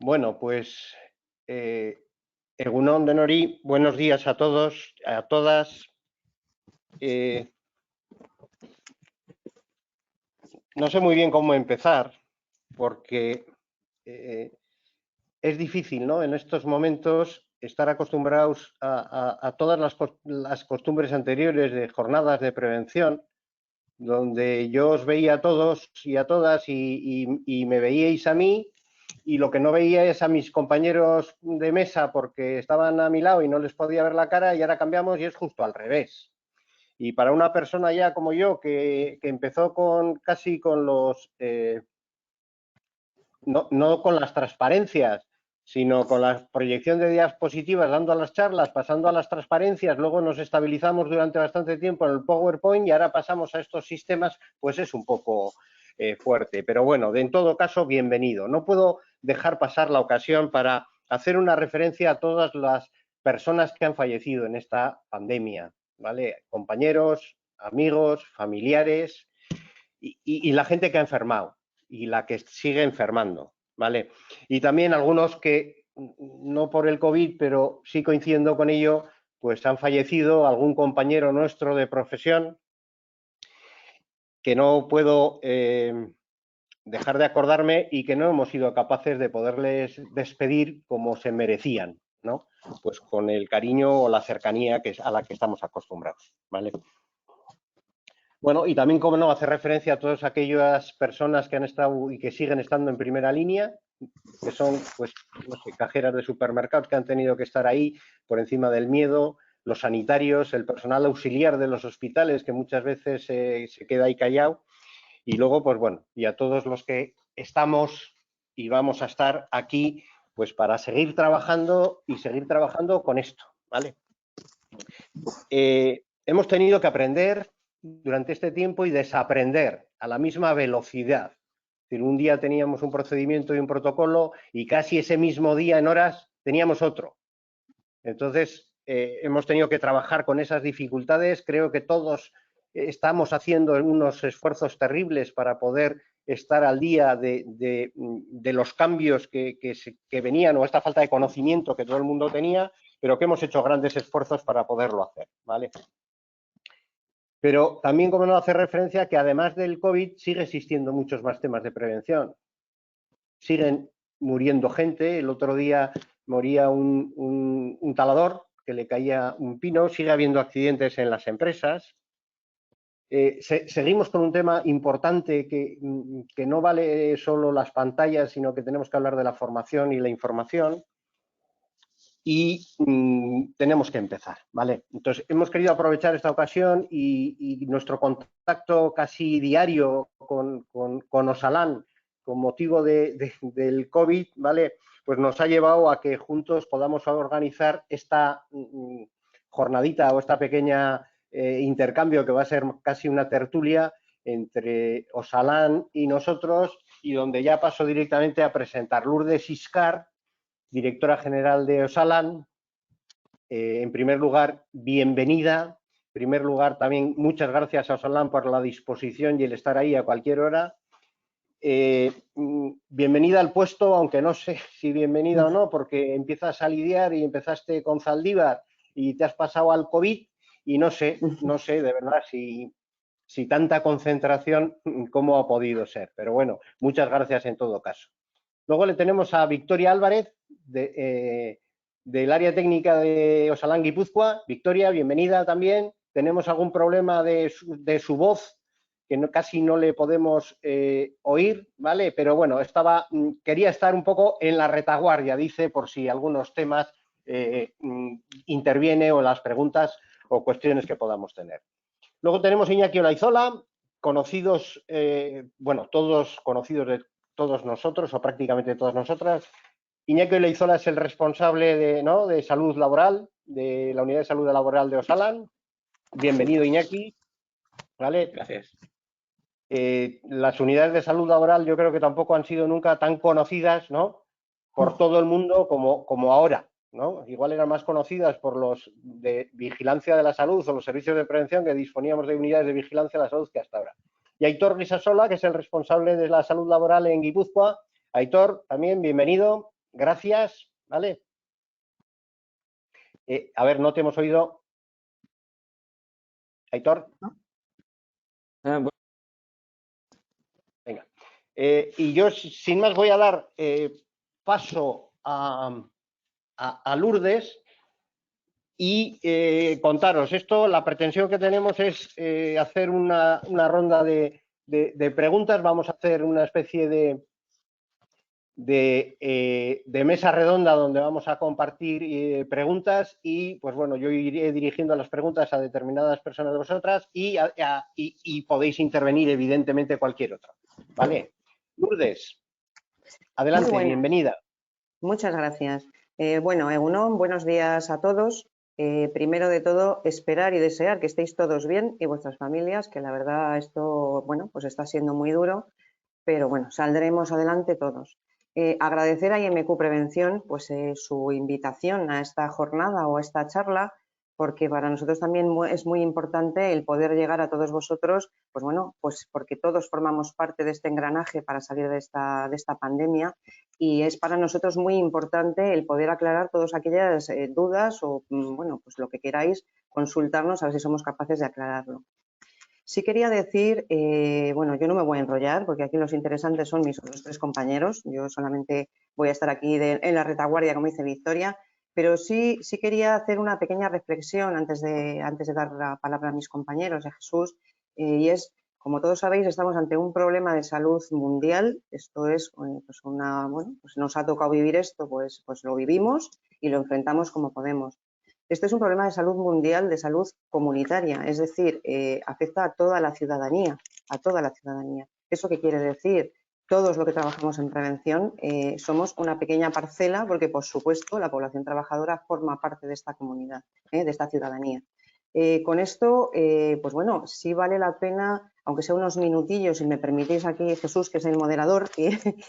Bueno, pues Egunon de Nori, buenos días a todos, a todas. No sé muy bien cómo empezar, porque es difícil, ¿no? En estos momentos estar acostumbrados a todas las costumbres anteriores de jornadas de prevención, donde yo os veía a todos y a todas y me veíais a mí, y lo que no veía es a mis compañeros de mesa porque estaban a mi lado y no les podía ver la cara, y ahora cambiamos y es justo al revés. Y para una persona ya como yo, que empezó casi con no con las transparencias, sino con la proyección de diapositivas, dando a las charlas, pasando a las transparencias, luego nos estabilizamos durante bastante tiempo en el PowerPoint y ahora pasamos a estos sistemas, pues es un poco fuerte. Pero bueno, en todo caso, bienvenido. No puedo dejar pasar la ocasión para hacer una referencia a todas las personas que han fallecido en esta pandemia, ¿vale? Compañeros, amigos, familiares y la gente que ha enfermado y la que sigue enfermando, ¿vale? Y también algunos que, no por el COVID, pero sí coincidiendo con ello, pues han fallecido, algún compañero nuestro de profesión, que no puedo dejar de acordarme y que no hemos sido capaces de poderles despedir como se merecían, ¿no? Pues con el cariño o la cercanía a la que estamos acostumbrados, ¿vale? Bueno, y también, como no, hace referencia a todas aquellas personas que han estado y que siguen estando en primera línea, que son, pues, no sé, cajeras de supermercados que han tenido que estar ahí por encima del miedo, los sanitarios, el personal auxiliar de los hospitales, que muchas veces se queda ahí callado, y luego, pues bueno, y a todos los que estamos y vamos a estar aquí, pues para seguir trabajando y seguir trabajando con esto, ¿vale? Hemos tenido que aprender durante este tiempo y desaprender a la misma velocidad. Es decir, un día teníamos un procedimiento y un protocolo y casi ese mismo día, en horas, teníamos otro. Entonces, hemos tenido que trabajar con esas dificultades. Creo que todos estamos haciendo unos esfuerzos terribles para poder estar al día de los cambios que venían, o esta falta de conocimiento que todo el mundo tenía, pero que hemos hecho grandes esfuerzos para poderlo hacer, ¿vale? Pero también, como no, hace referencia que además del COVID sigue existiendo muchos más temas de prevención. Siguen muriendo gente. El otro día moría un talador que le caía un pino. Sigue habiendo accidentes en las empresas. Seguimos con un tema importante que no vale solo las pantallas, sino que tenemos que hablar de la formación y la información. Y tenemos que empezar, ¿vale? Entonces, hemos querido aprovechar esta ocasión y nuestro contacto casi diario con Osalan con motivo del COVID, ¿vale? Pues nos ha llevado a que juntos podamos organizar esta jornadita o esta pequeña intercambio que va a ser casi una tertulia entre Osalan y nosotros, y donde ya paso directamente a presentar Lourdes Iscar, directora general de Osalan. En primer lugar, bienvenida. En primer lugar, también muchas gracias a Osalan por la disposición y el estar ahí a cualquier hora. Bienvenida al puesto, aunque no sé si bienvenida o no, porque empiezas a lidiar y empezaste con Zaldívar y te has pasado al COVID y no sé de verdad si tanta concentración, cómo ha podido ser. Pero bueno, muchas gracias en todo caso. Luego le tenemos a Victoria Álvarez, del área técnica de Osalan Guipúzcoa. Victoria, bienvenida también. Tenemos algún problema de su voz, que casi no le podemos oír, ¿vale? Pero bueno, quería estar un poco en la retaguardia, dice, por si algunos temas interviene, o las preguntas o cuestiones que podamos tener. Luego tenemos a Iñaki Olaizola, conocidos, bueno, todos conocidos de todos nosotros, o prácticamente todas nosotras. Iñaki Olaizola es el responsable de salud laboral, de la unidad de salud laboral de Osalan. Bienvenido, Iñaki. ¿Vale? Gracias. Las unidades de salud laboral yo creo que tampoco han sido nunca tan conocidas, ¿no?, por todo el mundo como ahora, ¿no? Igual eran más conocidas por los de vigilancia de la salud o los servicios de prevención, que disponíamos de unidades de vigilancia de la salud, que hasta ahora. Y Aitor Guisasola, que es el responsable de la salud laboral en Guipúzcoa. Aitor, también bienvenido. Gracias, ¿vale? A ver, no te hemos oído. Aitor. Bueno. Venga. Y yo, sin más, voy a dar paso a Lourdes y contaros. Esto, la pretensión que tenemos es hacer una ronda de preguntas. Vamos a hacer una especie de mesa redonda donde vamos a compartir preguntas y, pues bueno, yo iré dirigiendo las preguntas a determinadas personas de vosotras y podéis intervenir, evidentemente, cualquier otra. ¿Vale? Lourdes, adelante, Muy buena. bienvenida. Muchas gracias. Bueno, Egunon, buenos días a todos. Primero de todo, esperar y desear que estéis todos bien y vuestras familias, que la verdad esto, bueno, pues está siendo muy duro, pero bueno, saldremos adelante todos. Agradecer a IMQ Prevención pues, su invitación a esta jornada o a esta charla, porque para nosotros también es muy importante el poder llegar a todos vosotros, pues bueno, pues porque todos formamos parte de este engranaje para salir de esta pandemia y es para nosotros muy importante el poder aclarar todas aquellas dudas o, bueno, pues lo que queráis consultarnos a ver si somos capaces de aclararlo. Sí quería decir, bueno, yo no me voy a enrollar porque aquí los interesantes son mis otros tres compañeros. Yo solamente voy a estar aquí en la retaguardia, como dice Victoria, pero sí quería hacer una pequeña reflexión antes de dar la palabra a mis compañeros, a Jesús, y es, como todos sabéis, estamos ante un problema de salud mundial. Esto es, pues bueno, pues nos ha tocado vivir esto, pues lo vivimos y lo enfrentamos como podemos. Este es un problema de salud mundial, de salud comunitaria, es decir, afecta a toda la ciudadanía, a toda la ciudadanía. ¿Eso qué quiere decir? Todos los que trabajamos en prevención somos una pequeña parcela porque, por supuesto, la población trabajadora forma parte de esta comunidad, de esta ciudadanía. Con esto, pues bueno, sí vale la pena, aunque sea unos minutillos, si me permitís aquí, Jesús, que es el moderador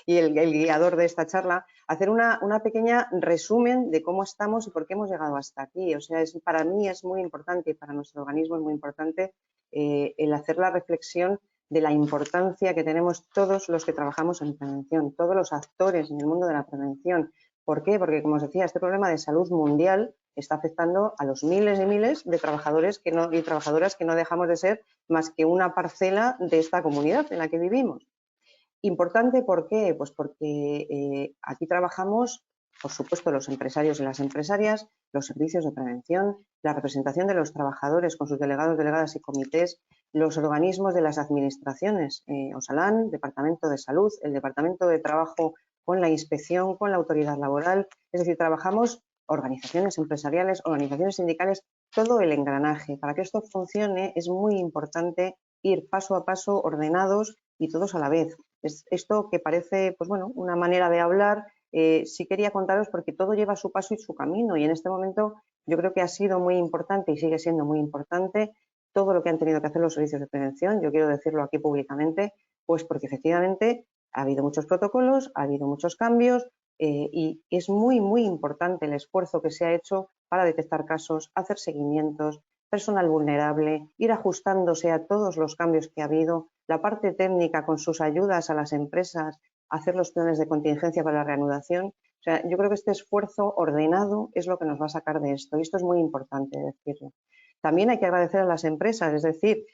y el guiador de esta charla, hacer una pequeña resumen de cómo estamos y por qué hemos llegado hasta aquí. O sea, para mí es muy importante y para nuestro organismo es muy importante el hacer la reflexión de la importancia que tenemos todos los que trabajamos en prevención, todos los actores en el mundo de la prevención. ¿Por qué? Porque, como os decía, este problema de salud mundial está afectando a los miles y miles de trabajadores y trabajadoras que no dejamos de ser más que una parcela de esta comunidad en la que vivimos. Importante, ¿por qué? Pues porque aquí trabajamos, por supuesto, los empresarios y las empresarias, los servicios de prevención, la representación de los trabajadores con sus delegados, delegadas y comités, los organismos de las administraciones, Osalan, Departamento de Salud, el Departamento de Trabajo con la Inspección, con la Autoridad Laboral, es decir, trabajamos organizaciones empresariales, organizaciones sindicales, todo el engranaje. Para que esto funcione es muy importante ir paso a paso, ordenados y todos a la vez. Esto que parece, pues bueno, una manera de hablar, sí quería contaros porque todo lleva su paso y su camino y en este momento yo creo que ha sido muy importante y sigue siendo muy importante todo lo que han tenido que hacer los servicios de prevención. Yo quiero decirlo aquí públicamente, pues porque efectivamente ha habido muchos protocolos, ha habido muchos cambios y es muy, muy importante el esfuerzo que se ha hecho para detectar casos, hacer seguimientos, personal vulnerable, ir ajustándose a todos los cambios que ha habido, la parte técnica con sus ayudas a las empresas, hacer los planes de contingencia para la reanudación. O sea, yo creo que este esfuerzo ordenado es lo que nos va a sacar de esto y esto es muy importante decirlo. También hay que agradecer a las empresas, es decir,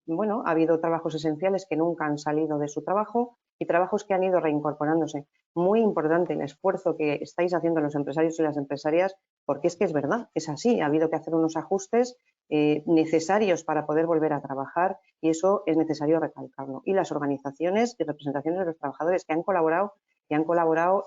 bueno, ha habido trabajos esenciales que nunca han salido de su trabajo y trabajos que han ido reincorporándose. Muy importante el esfuerzo que estáis haciendo los empresarios y las empresarias, porque es que es verdad, es así, ha habido que hacer unos ajustes necesarios para poder volver a trabajar y eso es necesario recalcarlo. Y las organizaciones y representaciones de los trabajadores que han colaborado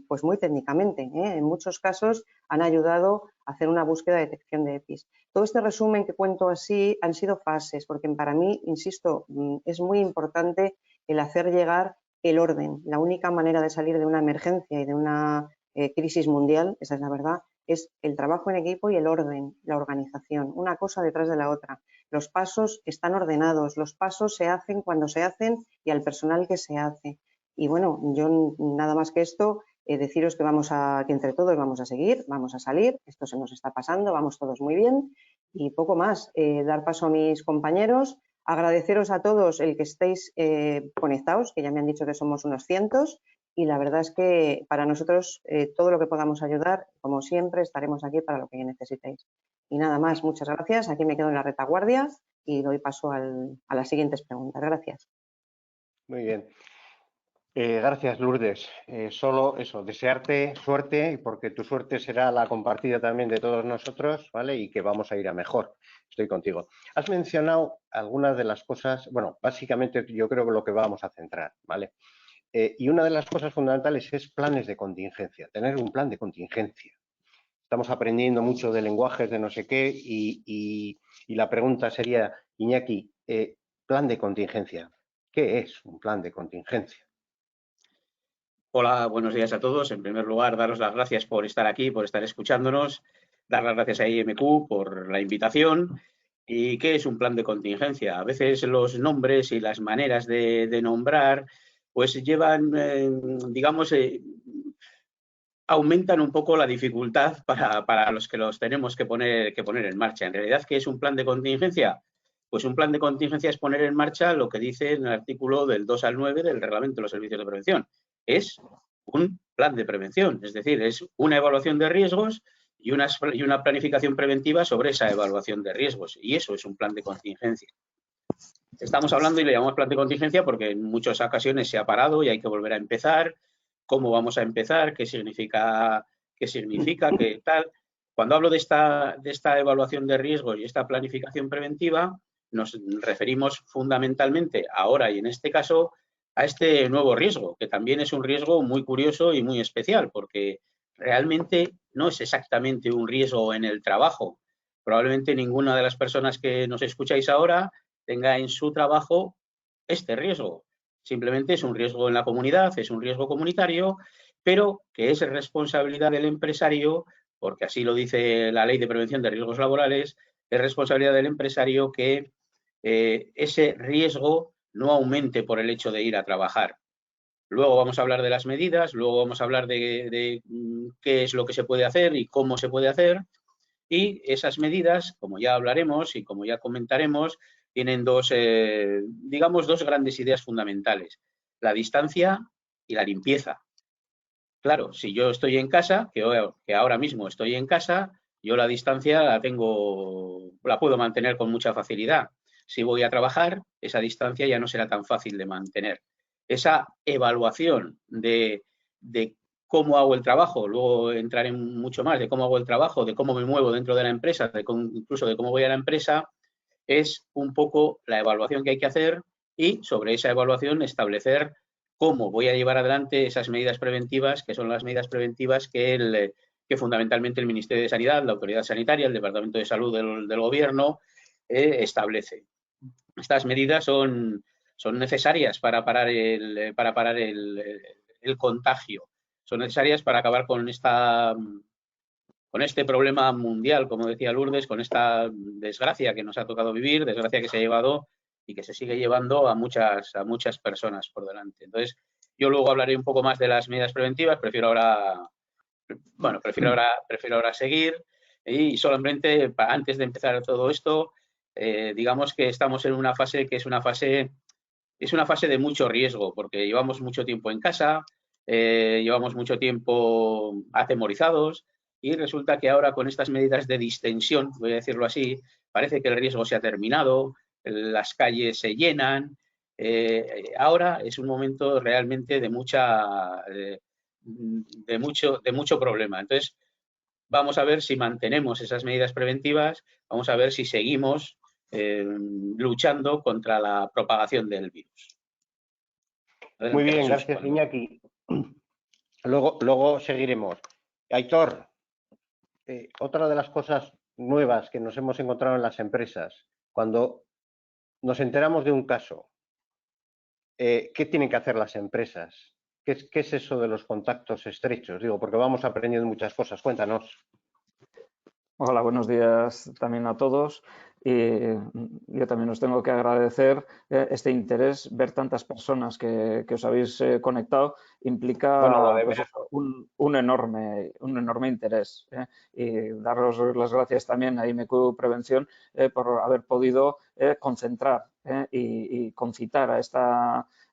pues muy técnicamente. En muchos casos han ayudado a hacer una búsqueda de detección de EPIs. Todo este resumen que cuento así han sido fases, porque para mí, insisto, es muy importante el hacer llegar el orden. La única manera de salir de una emergencia y de una crisis mundial, esa es la verdad, es el trabajo en equipo y el orden, la organización, una cosa detrás de la otra. Los pasos están ordenados, los pasos se hacen cuando se hacen y al personal que se hace. Y bueno, yo nada más que esto, deciros que que entre todos vamos a seguir, vamos a salir, esto se nos está pasando, vamos todos muy bien y poco más. Dar paso a mis compañeros, agradeceros a todos el que estéis conectados, que ya me han dicho que somos unos cientos, y la verdad es que para nosotros todo lo que podamos ayudar, como siempre, estaremos aquí para lo que necesitéis. Y nada más, muchas gracias. Aquí me quedo en la retaguardia y doy paso a las siguientes preguntas. Gracias. Muy bien. Gracias, Lourdes. Solo eso, desearte suerte, porque tu suerte será la compartida también de todos nosotros, ¿vale? Y que vamos a ir a mejor. Estoy contigo. Has mencionado algunas de las cosas, bueno, básicamente yo creo que lo que vamos a centrar, ¿vale? Y una de las cosas fundamentales es planes de contingencia, tener un plan de contingencia. Estamos aprendiendo mucho de lenguajes de no sé qué y la pregunta sería, Iñaki, plan de contingencia. ¿Qué es un plan de contingencia? Hola, buenos días a todos. En primer lugar, daros las gracias por estar aquí, por estar escuchándonos. Dar las gracias a IMQ por la invitación. ¿Y qué es un plan de contingencia? A veces los nombres y las maneras de nombrar pues llevan, digamos, aumentan un poco la dificultad para los que los tenemos que poner en marcha. En realidad, ¿qué es un plan de contingencia? Pues un plan de contingencia es poner en marcha lo que dice en el artículo del 2 al 9 del Reglamento de los Servicios de Prevención. Es un plan de prevención, es decir, es una evaluación de riesgos y una planificación preventiva sobre esa evaluación de riesgos. Y eso es un plan de contingencia. Estamos hablando y le llamamos plan de contingencia porque en muchas ocasiones se ha parado y hay que volver a empezar. ¿Cómo vamos a empezar? ¿Qué significa? ¿Qué tal? Cuando hablo de esta evaluación de riesgos y esta planificación preventiva, nos referimos fundamentalmente ahora y en este caso a este nuevo riesgo, que también es un riesgo muy curioso y muy especial, porque realmente no es exactamente un riesgo en el trabajo. Probablemente ninguna de las personas que nos escucháis ahora tenga en su trabajo este riesgo. Simplemente es un riesgo en la comunidad, es un riesgo comunitario, pero que es responsabilidad del empresario, porque así lo dice la Ley de Prevención de Riesgos Laborales, es responsabilidad del empresario que ese riesgo no aumente por el hecho de ir a trabajar. Luego vamos a hablar de las medidas, luego vamos a hablar de qué es lo que se puede hacer y cómo se puede hacer. Y esas medidas, como ya hablaremos y como ya comentaremos, tienen digamos, dos grandes ideas fundamentales: la distancia y la limpieza. Claro, si yo estoy en casa, que ahora mismo estoy en casa, yo la distancia la puedo mantener con mucha facilidad. Si voy a trabajar, esa distancia ya no será tan fácil de mantener. Esa evaluación de cómo hago el trabajo, luego entraré mucho más de cómo hago el trabajo, de cómo me muevo dentro de la empresa, incluso de cómo voy a la empresa, es un poco la evaluación que hay que hacer y sobre esa evaluación establecer cómo voy a llevar adelante esas medidas preventivas, que son las medidas preventivas que fundamentalmente el Ministerio de Sanidad, la Autoridad Sanitaria, el Departamento de Salud del Gobierno establece. Estas medidas son necesarias para parar el contagio, son necesarias para acabar con este problema mundial, como decía Lourdes, con esta desgracia que nos ha tocado vivir, desgracia que se ha llevado y que se sigue llevando a muchas personas por delante. Entonces, yo luego hablaré un poco más de las medidas preventivas, prefiero ahora seguir y solamente antes de empezar todo esto, digamos que estamos en una fase que es una fase de mucho riesgo, porque llevamos mucho tiempo en casa, llevamos mucho tiempo atemorizados y resulta que ahora con estas medidas de distensión, voy a decirlo así, parece que el riesgo se ha terminado, las calles se llenan. Ahora es un momento realmente de mucho problema. Entonces, vamos a ver si mantenemos esas medidas preventivas, vamos a ver si seguimos luchando contra la propagación del virus. Muy bien, gracias, Iñaki. Luego seguiremos. Aitor, otra de las cosas nuevas que nos hemos encontrado en las empresas, cuando nos enteramos de un caso, ¿qué tienen que hacer las empresas? ¿Qué es eso de los contactos estrechos? Digo, porque vamos aprendiendo muchas cosas. Cuéntanos. Hola, buenos días también a todos. Yo también os tengo que agradecer este interés. Ver tantas personas que os habéis conectado implica pues eso, un enorme interés. Y daros las gracias también a IMQ Prevención por haber podido concentrar y concitar a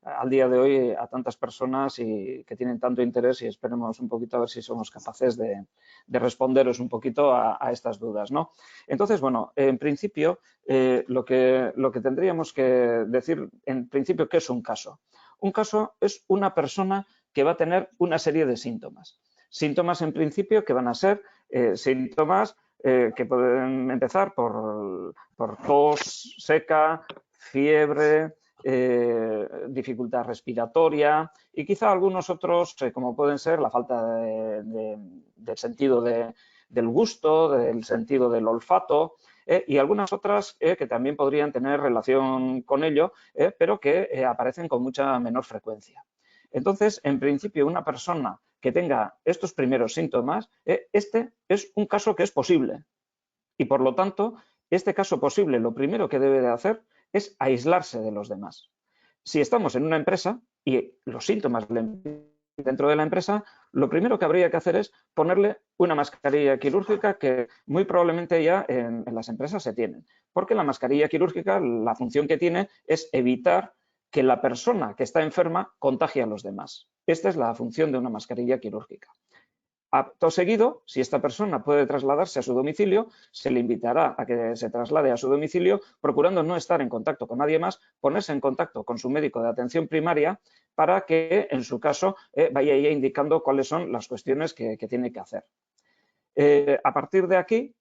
al día de hoy a tantas personas y que tienen tanto interés, y esperemos un poquito a ver si somos capaces de responderos un poquito a estas dudas, ¿no? Entonces, bueno, en principio, lo que tendríamos que decir, en principio, ¿qué es un caso? Un caso es una persona que va a tener una serie de síntomas. Síntomas, en principio, que van a ser síntomas que pueden empezar por tos seca, fiebre, dificultad respiratoria y quizá algunos otros, como pueden ser la falta del sentido del gusto, del sentido del olfato, y algunas otras que también podrían tener relación con ello, pero que aparecen con mucha menor frecuencia. Entonces, en principio, una persona que tenga estos primeros síntomas, este es un caso que es posible. Y, por lo tanto, este caso posible, lo primero que debe de hacer es aislarse de los demás. Si estamos en una empresa y los síntomas dentro de la empresa, lo primero que habría que hacer es ponerle una mascarilla quirúrgica que muy probablemente ya en las empresas se tienen. Porque la mascarilla quirúrgica, la función que tiene es evitar que la persona que está enferma contagie a los demás. Esta es la función de una mascarilla quirúrgica. Acto seguido, si esta persona puede trasladarse a su domicilio, se le invitará a que se traslade a su domicilio, procurando no estar en contacto con nadie más, ponerse en contacto con su médico de atención primaria para que, en su caso, vaya ya indicando cuáles son las cuestiones que tiene que hacer. A partir de aquí,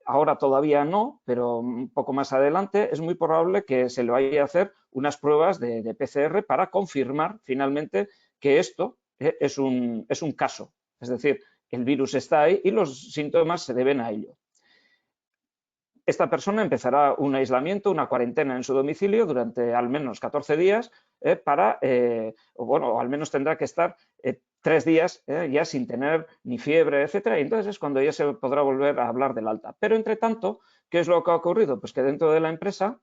ahora todavía no, pero un poco más adelante, es muy probable que se le vaya a hacer unas pruebas de PCR para confirmar finalmente que esto es un caso. Es decir, el virus está ahí y los síntomas se deben a ello. Esta persona empezará un aislamiento, una cuarentena en su domicilio durante al menos 14 días o al menos tendrá que estar 3 días ya sin tener ni fiebre, etcétera, y entonces es cuando ya se podrá volver a hablar del alta. Pero, entre tanto, ¿qué es lo que ha ocurrido? Pues que dentro de la empresa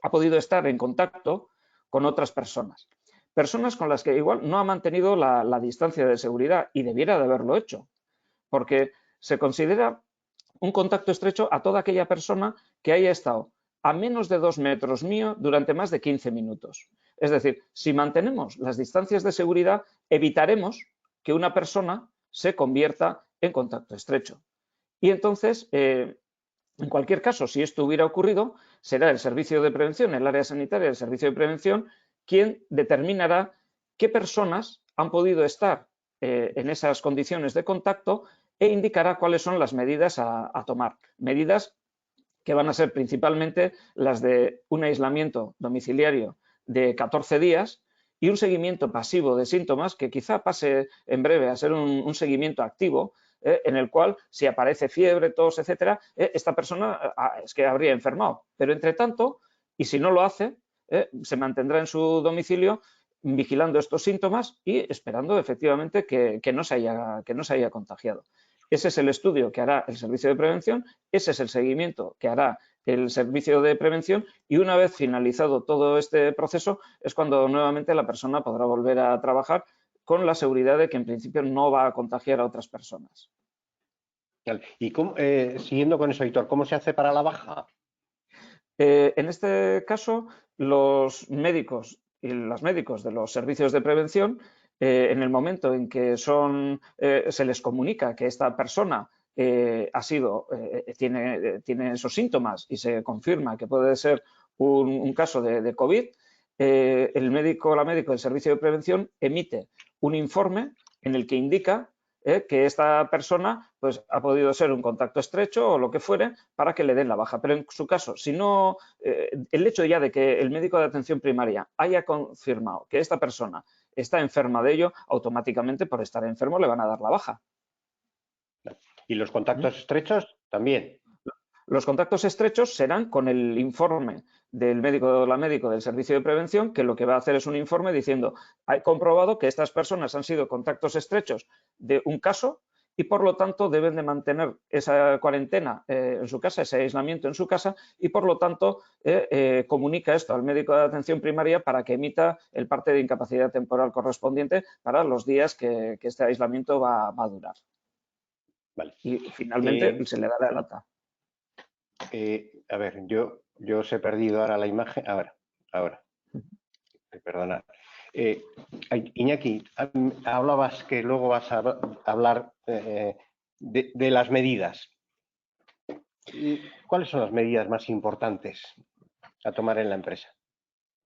ha podido estar en contacto con otras personas. Personas con las que igual no ha mantenido la distancia de seguridad y debiera de haberlo hecho, porque se considera un contacto estrecho a toda aquella persona que haya estado a menos de 2 metros mío durante más de 15 minutos. Es decir, si mantenemos las distancias de seguridad, evitaremos que una persona se convierta en contacto estrecho. Y entonces, en cualquier caso, si esto hubiera ocurrido, será el servicio de prevención, el área sanitaria del servicio de prevención, quien determinará qué personas han podido estar en esas condiciones de contacto e indicará cuáles son las medidas a tomar. Medidas que van a ser principalmente las de un aislamiento domiciliario de 14 días y un seguimiento pasivo de síntomas que quizá pase en breve a ser un seguimiento activo, en el cual, si aparece fiebre, tos, etcétera, esta persona es que habría enfermado. Pero, entre tanto, y si no lo hace, se mantendrá en su domicilio vigilando estos síntomas y esperando efectivamente que no se haya contagiado. Ese es el estudio que hará el servicio de prevención, ese es el seguimiento que hará el servicio de prevención y una vez finalizado todo este proceso es cuando nuevamente la persona podrá volver a trabajar con la seguridad de que en principio no va a contagiar a otras personas. Y siguiendo con eso, Víctor, ¿cómo se hace para la baja? En este caso, los médicos y los médicos de los servicios de prevención, en el momento en que se les comunica que esta persona tiene esos síntomas y se confirma que puede ser un caso de COVID, el médico o la médica del servicio de prevención emite un informe en el que indica que esta persona pues, ha podido ser un contacto estrecho o lo que fuere para que le den la baja. Pero en su caso, si no, el hecho ya de que el médico de atención primaria haya confirmado que esta persona está enferma de ello, automáticamente por estar enfermo le van a dar la baja. ¿Y los contactos estrechos también? Los contactos estrechos serán con el informe del médico o la médica del servicio de prevención, que lo que va a hacer es un informe diciendo, he comprobado que estas personas han sido contactos estrechos de un caso y por lo tanto deben de mantener esa cuarentena en su casa, ese aislamiento en su casa y por lo tanto comunica esto al médico de atención primaria para que emita el parte de incapacidad temporal correspondiente para los días que este aislamiento va a durar. Vale. Y finalmente se le dará el alta. A ver, yo os he perdido ahora la imagen. Ahora. Perdona. Iñaki, hablabas que luego vas a hablar de las medidas. ¿Cuáles son las medidas más importantes a tomar en la empresa?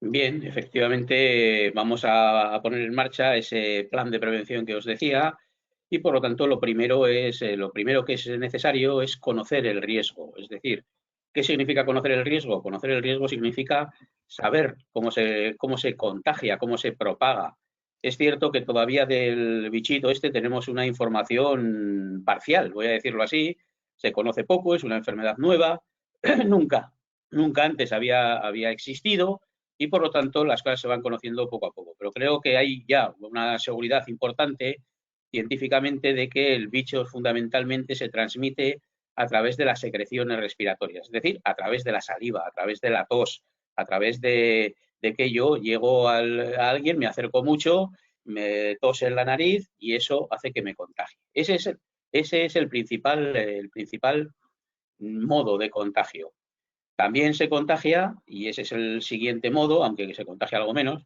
Bien, efectivamente vamos a poner en marcha ese plan de prevención que os decía y por lo tanto lo primero que es necesario es conocer el riesgo. Es decir, ¿qué significa conocer el riesgo? Conocer el riesgo significa saber cómo se contagia, cómo se propaga. Es cierto que todavía del bichito este tenemos una información parcial, voy a decirlo así. Se conoce poco, es una enfermedad nueva, nunca antes había existido y por lo tanto las cosas se van conociendo poco a poco. Pero creo que hay ya una seguridad importante científicamente de que el bicho fundamentalmente se transmite a través de las secreciones respiratorias, es decir, a través de la saliva, a través de la tos, a través de que yo llego a alguien, me acerco mucho, me tose en la nariz y eso hace que me contagie. Ese es el principal modo de contagio. También se contagia, y ese es el siguiente modo, aunque se contagia algo menos,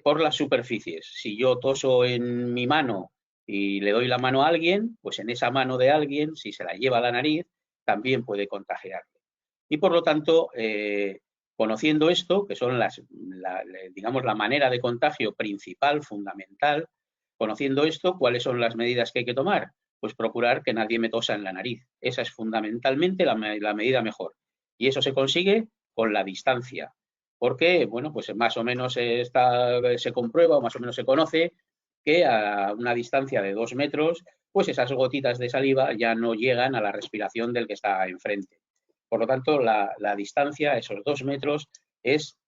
por las superficies. Si yo toso en mi mano y le doy la mano a alguien, pues en esa mano de alguien, si se la lleva a la nariz, también puede contagiarle. Y por lo tanto, conociendo esto, que son digamos, la manera de contagio principal, fundamental, conociendo esto, ¿cuáles son las medidas que hay que tomar? Pues procurar que nadie me tosa en la nariz. Esa es fundamentalmente la medida mejor. Y eso se consigue con la distancia, porque, bueno, pues más o menos se comprueba o más o menos se conoce que a una distancia de 2 metros, pues esas gotitas de saliva ya no llegan a la respiración del que está enfrente. Por lo tanto, la distancia, esos 2 metros, es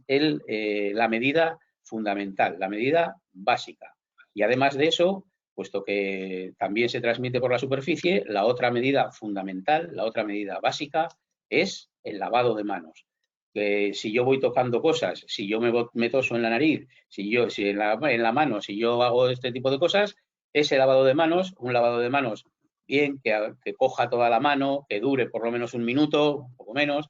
la medida fundamental, la medida básica. Y además de eso, puesto que también se transmite por la superficie, la otra medida fundamental, la otra medida básica, es el lavado de manos. Si yo voy tocando cosas, si yo me toso en la nariz, si en la mano, si yo hago este tipo de cosas, ese lavado de manos, un lavado de manos bien, que coja toda la mano, que dure por lo menos 1 minuto, un poco menos,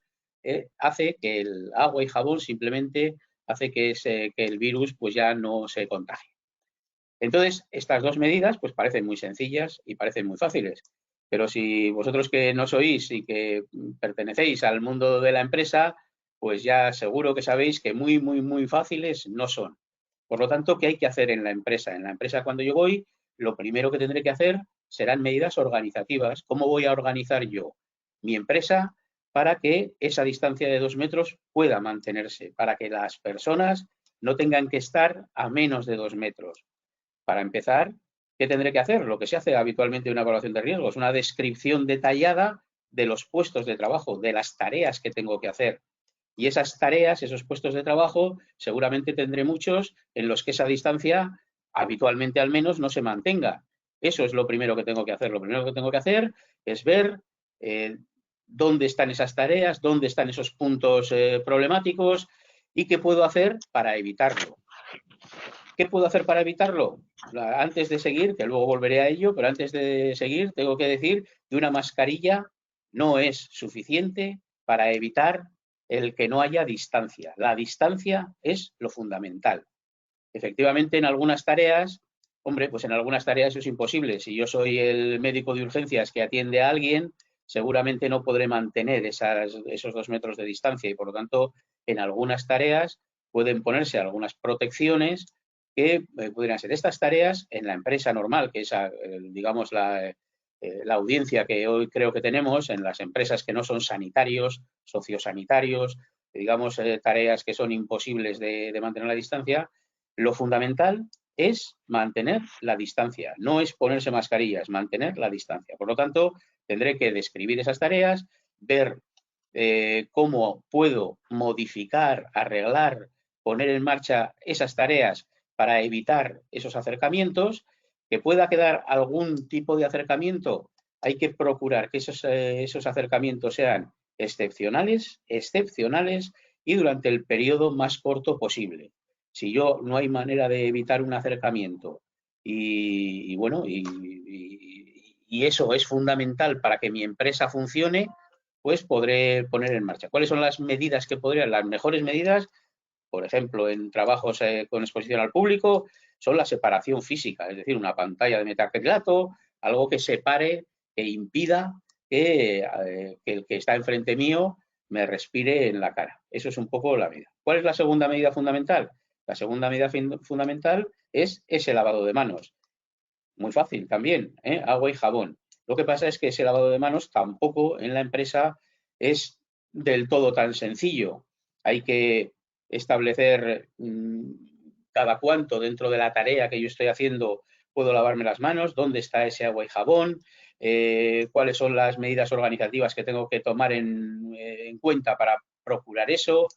hace que el agua y jabón simplemente hace que el virus pues ya no se contagie. Entonces, estas dos medidas pues parecen muy sencillas y parecen muy fáciles, pero si vosotros que no sois y que pertenecéis al mundo de la empresa, pues ya seguro que sabéis que muy, muy, muy fáciles no son. Por lo tanto, ¿qué hay que hacer en la empresa? En la empresa, cuando yo voy, lo primero que tendré que hacer serán medidas organizativas. ¿Cómo voy a organizar yo mi empresa para que esa distancia de 2 metros pueda mantenerse? Para que las personas no tengan que estar a menos de 2 metros. Para empezar, ¿qué tendré que hacer? Lo que se hace habitualmente en una evaluación de riesgos, una descripción detallada de los puestos de trabajo, de las tareas que tengo que hacer. Y esas tareas, esos puestos de trabajo, seguramente tendré muchos en los que esa distancia, habitualmente al menos, no se mantenga. Eso es lo primero que tengo que hacer. Lo primero que tengo que hacer es ver dónde están esas tareas, dónde están esos puntos problemáticos y qué puedo hacer para evitarlo. ¿Qué puedo hacer para evitarlo? Antes de seguir, que luego volveré a ello, pero antes de seguir tengo que decir que una mascarilla no es suficiente para evitar el que no haya distancia. La distancia es lo fundamental. Efectivamente, en algunas tareas, hombre, pues en algunas tareas eso es imposible. Si yo soy el médico de urgencias que atiende a alguien, seguramente no podré mantener esos 2 metros de distancia y, por lo tanto, en algunas tareas pueden ponerse algunas protecciones que pudieran ser estas tareas en la empresa normal, que es, digamos, la audiencia que hoy creo que tenemos en las empresas que no son sanitarios, sociosanitarios, digamos, tareas que son imposibles de mantener la distancia. Lo fundamental es mantener la distancia, no es ponerse mascarillas, mantener la distancia. Por lo tanto, tendré que describir esas tareas, ver cómo puedo modificar, arreglar, poner en marcha esas tareas para evitar esos acercamientos. Que pueda quedar algún tipo de acercamiento, hay que procurar que esos acercamientos sean excepcionales y durante el periodo más corto posible. Si yo no hay manera de evitar un acercamiento y eso es fundamental para que mi empresa funcione, pues podré poner en marcha. ¿Cuáles son las medidas que las mejores medidas? por ejemplo, en trabajos con exposición al público, son la separación física, es decir, una pantalla de metacrilato, algo que separe, que impida que el que está enfrente mío me respire en la cara. Eso es un poco la medida. ¿Cuál es la segunda medida fundamental? La segunda medida fundamental es ese lavado de manos. Muy fácil también, agua y jabón. Lo que pasa es que ese lavado de manos tampoco en la empresa es del todo tan sencillo. Hay que establecer cada cuánto dentro de la tarea que yo estoy haciendo puedo lavarme las manos, dónde está ese agua y jabón, cuáles son las medidas organizativas que tengo que tomar en cuenta para procurar eso.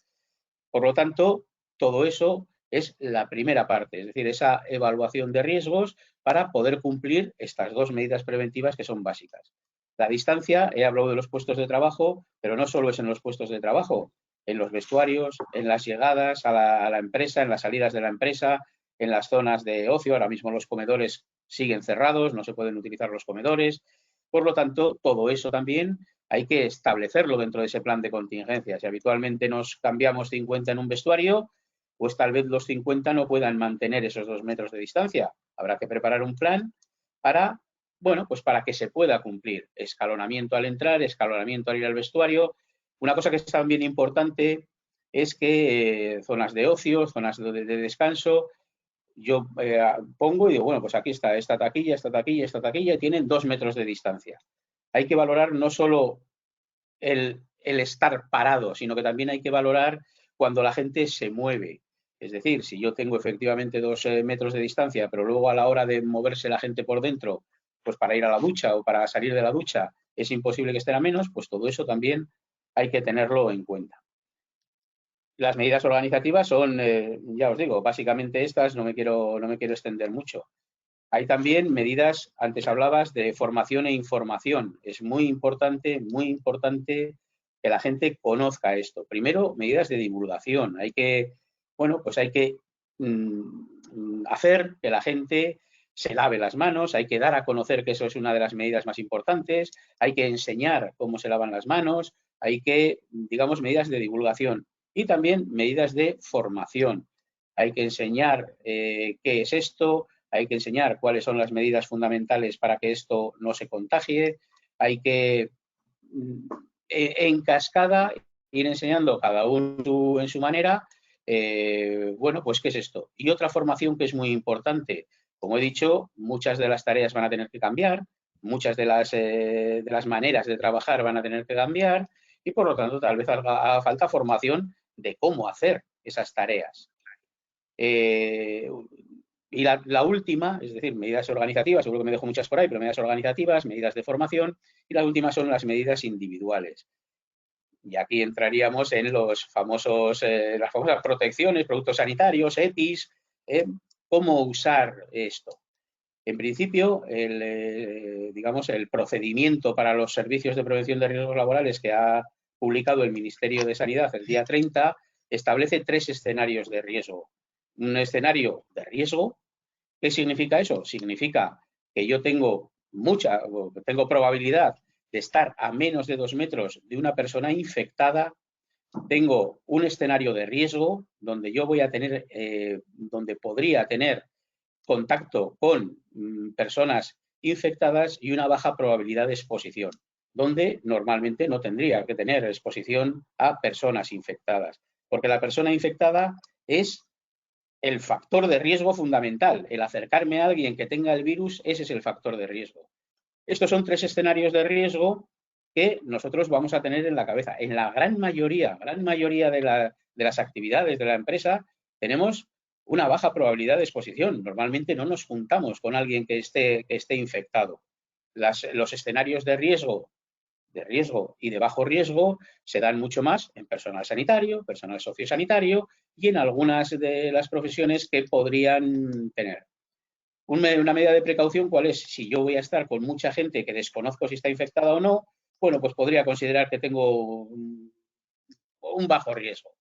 Por lo tanto, todo eso es la primera parte, es decir, esa evaluación de riesgos para poder cumplir estas dos medidas preventivas que son básicas. La distancia, he hablado de los puestos de trabajo, pero no solo es en los puestos de trabajo, en los vestuarios, en las llegadas a la empresa, en las salidas de la empresa, en las zonas de ocio. Ahora mismo los comedores siguen cerrados, no se pueden utilizar los comedores. Por lo tanto, todo eso también hay que establecerlo dentro de ese plan de contingencia. Si habitualmente nos cambiamos 50 en un vestuario, pues tal vez los 50 no puedan mantener esos 2 metros de distancia. Habrá que preparar un plan para, bueno, pues para que se pueda cumplir. Escalonamiento al entrar, escalonamiento al ir al vestuario. Una cosa que es también importante es que zonas de ocio, zonas de descanso, yo pongo y digo, bueno, pues aquí está esta taquilla, esta taquilla, esta taquilla, y tienen 2 metros de distancia. Hay que valorar no solo el estar parado, sino que también hay que valorar cuando la gente se mueve. Es decir, si yo tengo efectivamente 2 metros de distancia, pero luego a la hora de moverse la gente por dentro, pues para ir a la ducha o para salir de la ducha, es imposible que estén a menos, pues todo eso también hay que tenerlo en cuenta. Las medidas organizativas son, ya os digo, básicamente estas, no me quiero extender mucho. Hay también medidas, antes hablabas de formación e información. Es muy importante que la gente conozca esto. Primero, medidas de divulgación. Hay que, bueno, pues hay que hacer que la gente se lave las manos, hay que dar a conocer que eso es una de las medidas más importantes, hay que enseñar cómo se lavan las manos, hay que, digamos, medidas de divulgación y también medidas de formación. Hay que enseñar qué es esto, hay que enseñar cuáles son las medidas fundamentales para que esto no se contagie, hay que en cascada ir enseñando cada uno en su manera, bueno, pues qué es esto. Y otra formación que es muy importante, como he dicho, muchas de las tareas van a tener que cambiar, muchas de las maneras de trabajar van a tener que cambiar y por lo tanto tal vez haga falta formación de cómo hacer esas tareas. Y la última, es decir, medidas organizativas, seguro que me dejo muchas por ahí, pero medidas organizativas, medidas de formación, y la última son las medidas individuales. Y aquí entraríamos en las famosas protecciones, productos sanitarios, EPIs, cómo usar esto. En principio, digamos, el procedimiento para los servicios de prevención de riesgos laborales que ha publicado el Ministerio de Sanidad el día 30 establece 3 escenarios de riesgo. Un escenario de riesgo, ¿qué significa eso? Significa que yo tengo probabilidad de estar a menos de 2 metros de una persona infectada. Tengo un escenario de riesgo donde yo voy a tener, donde podría tener contacto con personas infectadas y una baja probabilidad de exposición, donde normalmente no tendría que tener exposición a personas infectadas, porque la persona infectada es el factor de riesgo fundamental. El acercarme a alguien que tenga el virus, ese es el factor de riesgo. Estos son 3 escenarios de riesgo que nosotros vamos a tener en la cabeza. En la gran mayoría de las actividades de la empresa tenemos una baja probabilidad de exposición. Normalmente no nos juntamos con alguien que esté infectado. Los escenarios de riesgo y de bajo riesgo se dan mucho más en personal sanitario, personal sociosanitario y en algunas de las profesiones que podrían tener. Una medida de precaución, ¿cuál es? Si yo voy a estar con mucha gente que desconozco si está infectada o no, bueno, pues podría considerar que tengo un bajo riesgo.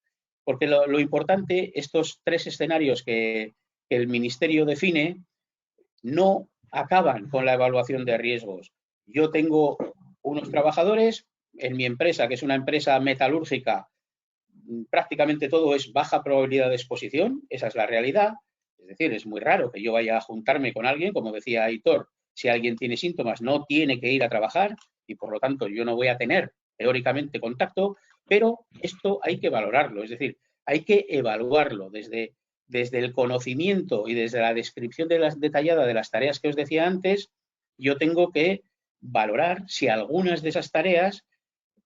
Porque lo importante, estos 3 escenarios que el Ministerio define, no acaban con la evaluación de riesgos. Yo tengo unos trabajadores en mi empresa, que es una empresa metalúrgica, prácticamente todo es baja probabilidad de exposición, esa es la realidad. Es decir, es muy raro que yo vaya a juntarme con alguien, como decía Aitor, si alguien tiene síntomas no tiene que ir a trabajar y por lo tanto yo no voy a tener teóricamente contacto, pero esto hay que valorarlo, es decir, hay que evaluarlo desde el conocimiento y desde la descripción detallada de las tareas que os decía antes. Yo tengo que valorar si algunas de esas tareas,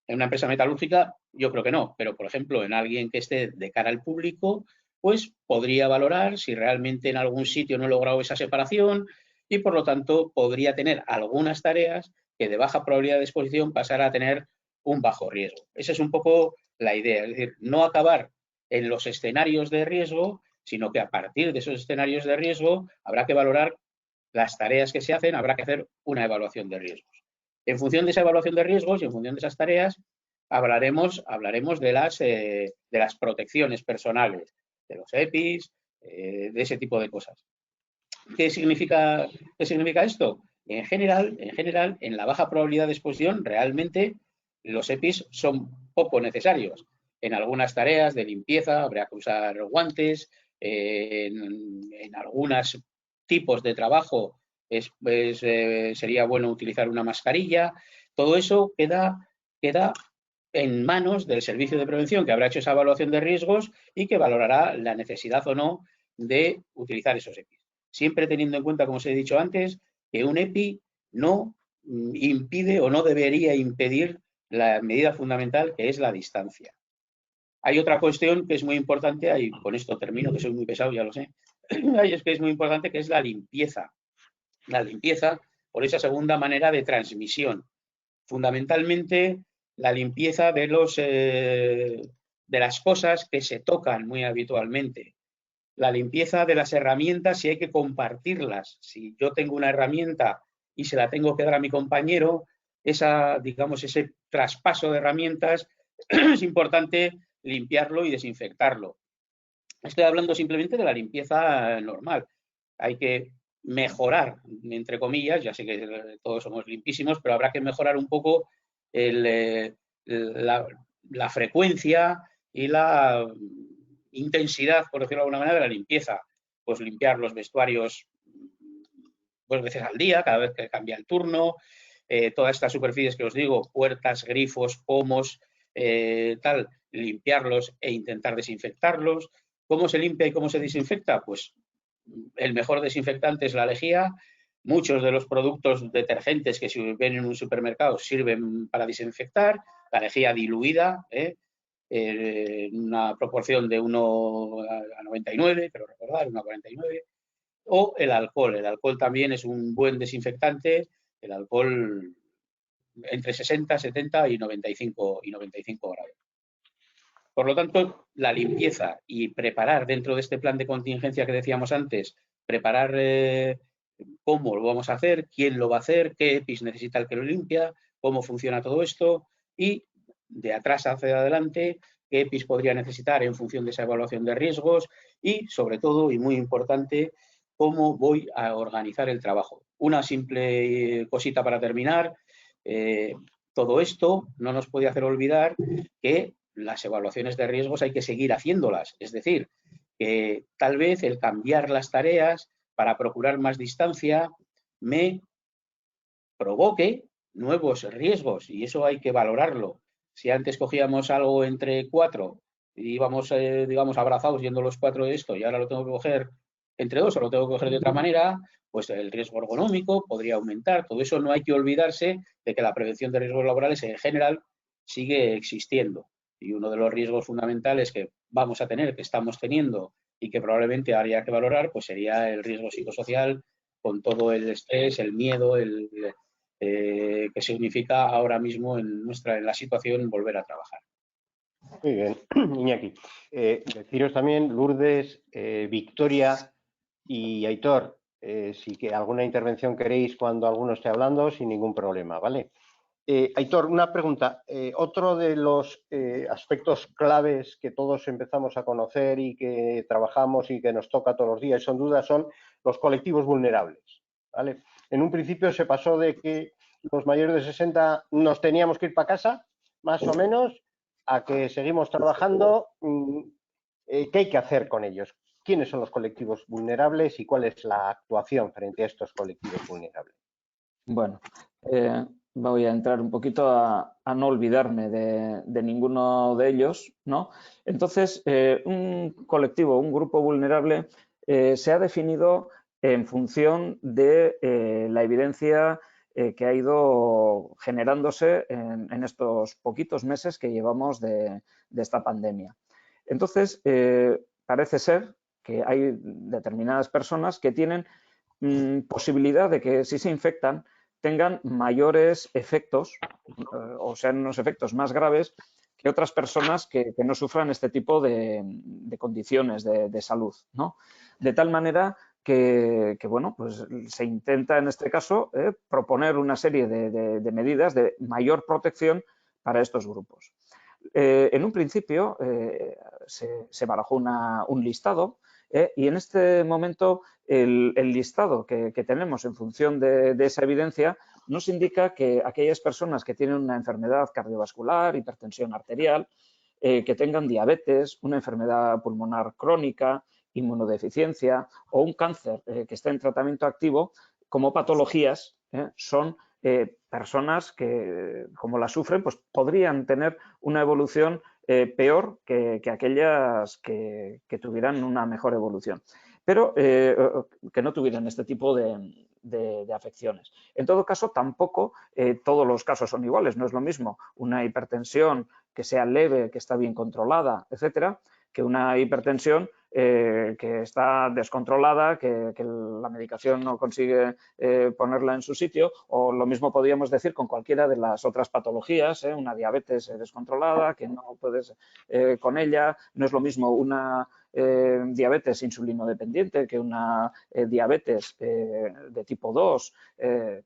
en una empresa metalúrgica yo creo que no, pero por ejemplo en alguien que esté de cara al público, pues podría valorar si realmente en algún sitio no he logrado esa separación y por lo tanto podría tener algunas tareas que de baja probabilidad de exposición pasar a tener un bajo riesgo. Esa es un poco la idea, es decir, no acabar en los escenarios de riesgo, sino que a partir de esos escenarios de riesgo habrá que valorar las tareas que se hacen, habrá que hacer una evaluación de riesgos. En función de esa evaluación de riesgos y en función de esas tareas, hablaremos de las protecciones personales, de los EPIs, de ese tipo de cosas. ¿Qué significa esto? En general, en la baja probabilidad de exposición, realmente los EPIs son poco necesarios. En algunas tareas de limpieza habrá que usar guantes, en algunos tipos de trabajo sería bueno utilizar una mascarilla. Todo eso queda en manos del servicio de prevención que habrá hecho esa evaluación de riesgos y que valorará la necesidad o no de utilizar esos EPIs. Siempre teniendo en cuenta, como os he dicho antes, que un EPI no impide o no debería impedir la medida fundamental, que es la distancia. Hay otra cuestión que es muy importante, y con esto termino, que soy muy pesado, ya lo sé, es que es muy importante, que es la limpieza. La limpieza por esa segunda manera de transmisión. Fundamentalmente, la limpieza de las cosas que se tocan muy habitualmente. La limpieza de las herramientas, si hay que compartirlas. Si yo tengo una herramienta y se la tengo que dar a mi compañero, ese traspaso de herramientas es importante limpiarlo y desinfectarlo. Estoy hablando simplemente de la limpieza normal. Hay que mejorar, entre comillas, ya sé que todos somos limpísimos, pero habrá que mejorar un poco la frecuencia y la intensidad, por decirlo de alguna manera, de la limpieza. Pues limpiar los vestuarios dos veces al día, cada vez que cambia el turno, todas estas superficies que os digo, puertas, grifos, pomos, limpiarlos e intentar desinfectarlos. ¿Cómo se limpia y cómo se desinfecta? Pues el mejor desinfectante es la lejía. Muchos de los productos detergentes que se ven en un supermercado sirven para desinfectar. La lejía diluida, en una proporción de 1:99, creo recordar, 1:49. O el alcohol. El alcohol también es un buen desinfectante. El alcohol entre 60, 70 y 95 grados. Por lo tanto, la limpieza y preparar dentro de este plan de contingencia que decíamos antes, preparar cómo lo vamos a hacer, quién lo va a hacer, qué EPIs necesita el que lo limpia, cómo funciona todo esto y de atrás hacia adelante, qué EPIs podría necesitar en función de esa evaluación de riesgos y, sobre todo, y muy importante, cómo voy a organizar el trabajo. Una simple cosita para terminar. Todo esto no nos puede hacer olvidar que las evaluaciones de riesgos hay que seguir haciéndolas. Es decir, que tal vez el cambiar las tareas para procurar más distancia me provoque nuevos riesgos y eso hay que valorarlo. Si antes cogíamos algo entre 4 y íbamos, digamos, abrazados yendo los 4 de esto y ahora lo tengo que coger entre 2 o lo tengo que coger de otra manera, pues el riesgo ergonómico podría aumentar. Todo eso no hay que olvidarse de que la prevención de riesgos laborales en general sigue existiendo. Y uno de los riesgos fundamentales que vamos a tener, que estamos teniendo y que probablemente habría que valorar, pues sería el riesgo psicosocial con todo el estrés, el miedo, que significa ahora mismo en la situación volver a trabajar. Muy bien, Iñaki. Deciros también, Lourdes, Victoria y Aitor, si que alguna intervención queréis cuando alguno esté hablando, sin ningún problema, ¿vale? Aitor, una pregunta. Otro de los aspectos claves que todos empezamos a conocer y que trabajamos y que nos toca todos los días, son dudas, son los colectivos vulnerables, ¿vale? En un principio se pasó de que los mayores de 60 nos teníamos que ir para casa, más o menos, a que seguimos trabajando, ¿qué hay que hacer con ellos? ¿Quiénes son los colectivos vulnerables y cuál es la actuación frente a estos colectivos vulnerables? Bueno, voy a entrar un poquito a no olvidarme de ninguno de ellos, ¿no? Entonces, un colectivo, un grupo vulnerable se ha definido en función de la evidencia que ha ido generándose en estos poquitos meses que llevamos de esta pandemia. Entonces, parece ser que hay determinadas personas que tienen posibilidad de que si se infectan tengan mayores efectos o sean unos efectos más graves que otras personas que no sufran este tipo de condiciones de salud, ¿no? De tal manera que, bueno, pues se intenta en este caso proponer una serie de medidas de mayor protección para estos grupos. En un principio se barajó un listado y en este momento el listado que tenemos en función de esa evidencia nos indica que aquellas personas que tienen una enfermedad cardiovascular, hipertensión arterial, que tengan diabetes, una enfermedad pulmonar crónica, inmunodeficiencia o un cáncer que esté en tratamiento activo, como patologías son personas que, como la sufren, pues podrían tener una evolución peor que aquellas que tuvieran una mejor evolución, pero que no tuvieran este tipo de afecciones. En todo caso, tampoco todos los casos son iguales. No es lo mismo una hipertensión que sea leve, que está bien controlada, etcétera, que una hipertensión que está descontrolada, que la medicación no consigue ponerla en su sitio, o lo mismo podríamos decir con cualquiera de las otras patologías, una diabetes descontrolada, que no puedes con ella. No es lo mismo una diabetes insulinodependiente que una diabetes de tipo 2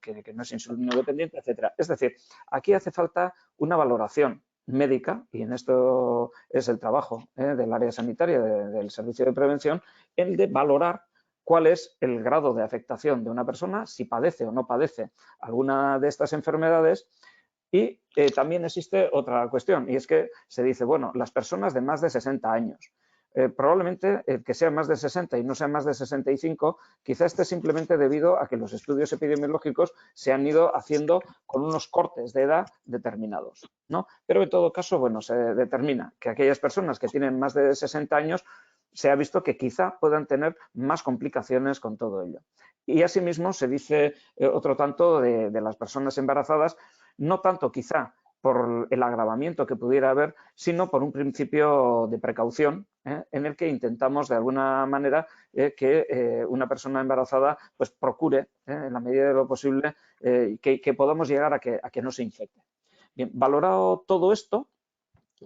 que no es insulinodependiente, etcétera. Es decir, aquí hace falta una valoración médica, y en esto es el trabajo del área sanitaria, del servicio de prevención, el de valorar cuál es el grado de afectación de una persona, si padece o no padece alguna de estas enfermedades. Y también existe otra cuestión, y es que se dice, bueno, las personas de más de 60 años. Probablemente el que sea más de 60 y no sea más de 65, quizá esté simplemente debido a que los estudios epidemiológicos se han ido haciendo con unos cortes de edad determinados, ¿no? Pero en todo caso, bueno, se determina que aquellas personas que tienen más de 60 años se ha visto que quizá puedan tener más complicaciones con todo ello. Y asimismo se dice otro tanto de las personas embarazadas, no tanto quizá por el agravamiento que pudiera haber, sino por un principio de precaución en el que intentamos de alguna manera que una persona embarazada pues procure en la medida de lo posible que podamos llegar a que no se infecte. Bien, valorado todo esto,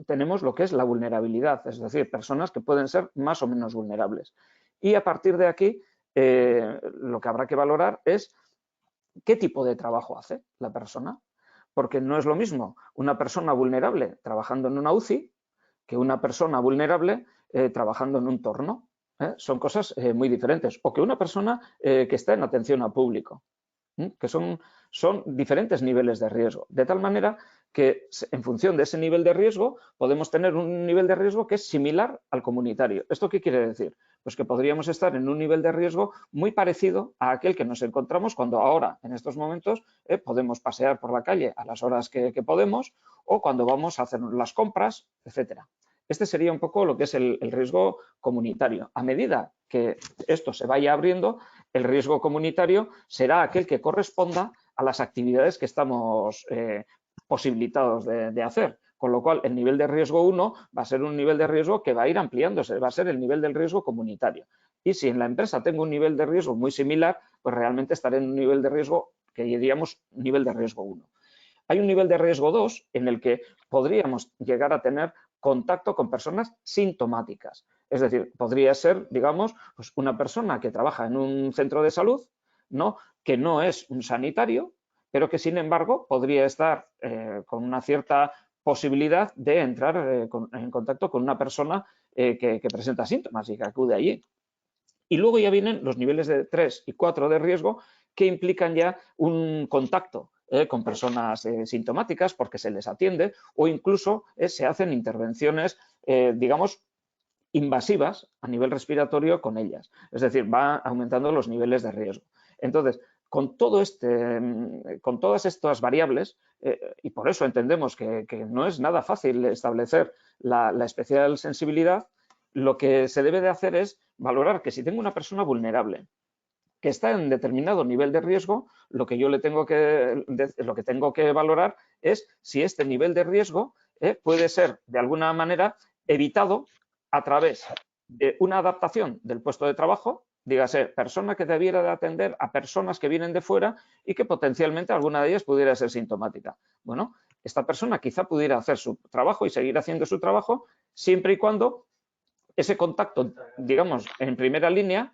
tenemos lo que es la vulnerabilidad, es decir, personas que pueden ser más o menos vulnerables. Y a partir de aquí, lo que habrá que valorar es qué tipo de trabajo hace la persona. Porque no es lo mismo una persona vulnerable trabajando en una UCI que una persona vulnerable trabajando en un torno. Son cosas muy diferentes. O que una persona que está en atención al público, que son diferentes niveles de riesgo. De tal manera que en función de ese nivel de riesgo podemos tener un nivel de riesgo que es similar al comunitario. ¿Esto qué quiere decir? Pues que podríamos estar en un nivel de riesgo muy parecido a aquel que nos encontramos cuando ahora, en estos momentos, podemos pasear por la calle a las horas que podemos o cuando vamos a hacer las compras, etcétera. Este sería un poco lo que es el riesgo comunitario. A medida que esto se vaya abriendo, el riesgo comunitario será aquel que corresponda a las actividades que estamos posibilitados de hacer. Con lo cual, el nivel de riesgo 1 va a ser un nivel de riesgo que va a ir ampliándose, va a ser el nivel del riesgo comunitario. Y si en la empresa tengo un nivel de riesgo muy similar, pues realmente estaré en un nivel de riesgo que diríamos nivel de riesgo 1. Hay un nivel de riesgo 2 en el que podríamos llegar a tener contacto con personas sintomáticas. Es decir, podría ser, digamos, pues una persona que trabaja en un centro de salud, ¿no? Que no es un sanitario, pero que sin embargo podría estar con una cierta posibilidad de entrar en contacto con una persona que presenta síntomas y que acude allí. Y luego ya vienen los niveles de 3 y 4 de riesgo que implican ya un contacto con personas sintomáticas porque se les atiende o incluso se hacen intervenciones, digamos, invasivas a nivel respiratorio con ellas. Es decir, va aumentando los niveles de riesgo. Entonces, con todas estas variables, y por eso entendemos que no es nada fácil establecer la especial sensibilidad, lo que se debe de hacer es valorar que si tengo una persona vulnerable que está en determinado nivel de riesgo, lo que tengo que valorar es si este nivel de riesgo puede ser de alguna manera evitado a través de una adaptación del puesto de trabajo, dígase, persona que debiera de atender a personas que vienen de fuera y que potencialmente alguna de ellas pudiera ser sintomática. Bueno, esta persona quizá pudiera hacer su trabajo y seguir haciendo su trabajo siempre y cuando ese contacto, digamos, en primera línea,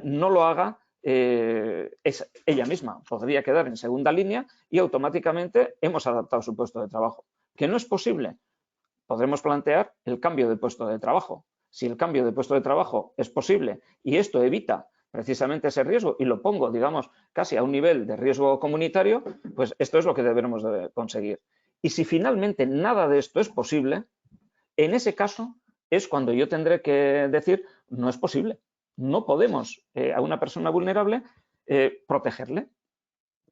no lo haga es ella misma. Podría quedar en segunda línea y automáticamente hemos adaptado su puesto de trabajo. ¿Que no es posible? Podremos plantear el cambio de puesto de trabajo. Si el cambio de puesto de trabajo es posible y esto evita precisamente ese riesgo y lo pongo, digamos, casi a un nivel de riesgo comunitario, pues esto es lo que deberemos de conseguir. Y si finalmente nada de esto es posible, en ese caso es cuando yo tendré que decir, no es posible, no podemos a una persona vulnerable protegerle.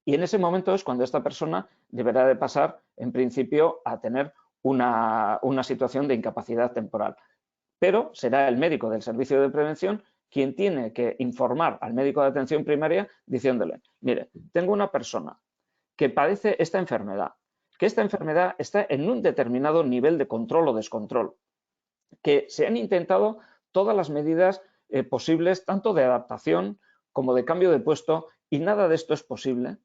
Y en ese momento es cuando esta persona deberá de pasar, en principio, a tener una situación de incapacidad temporal. Pero será el médico del servicio de prevención quien tiene que informar al médico de atención primaria diciéndole, mire, tengo una persona que padece esta enfermedad, que esta enfermedad está en un determinado nivel de control o descontrol, que se han intentado todas las medidas posibles, tanto de adaptación como de cambio de puesto, y nada de esto es posible.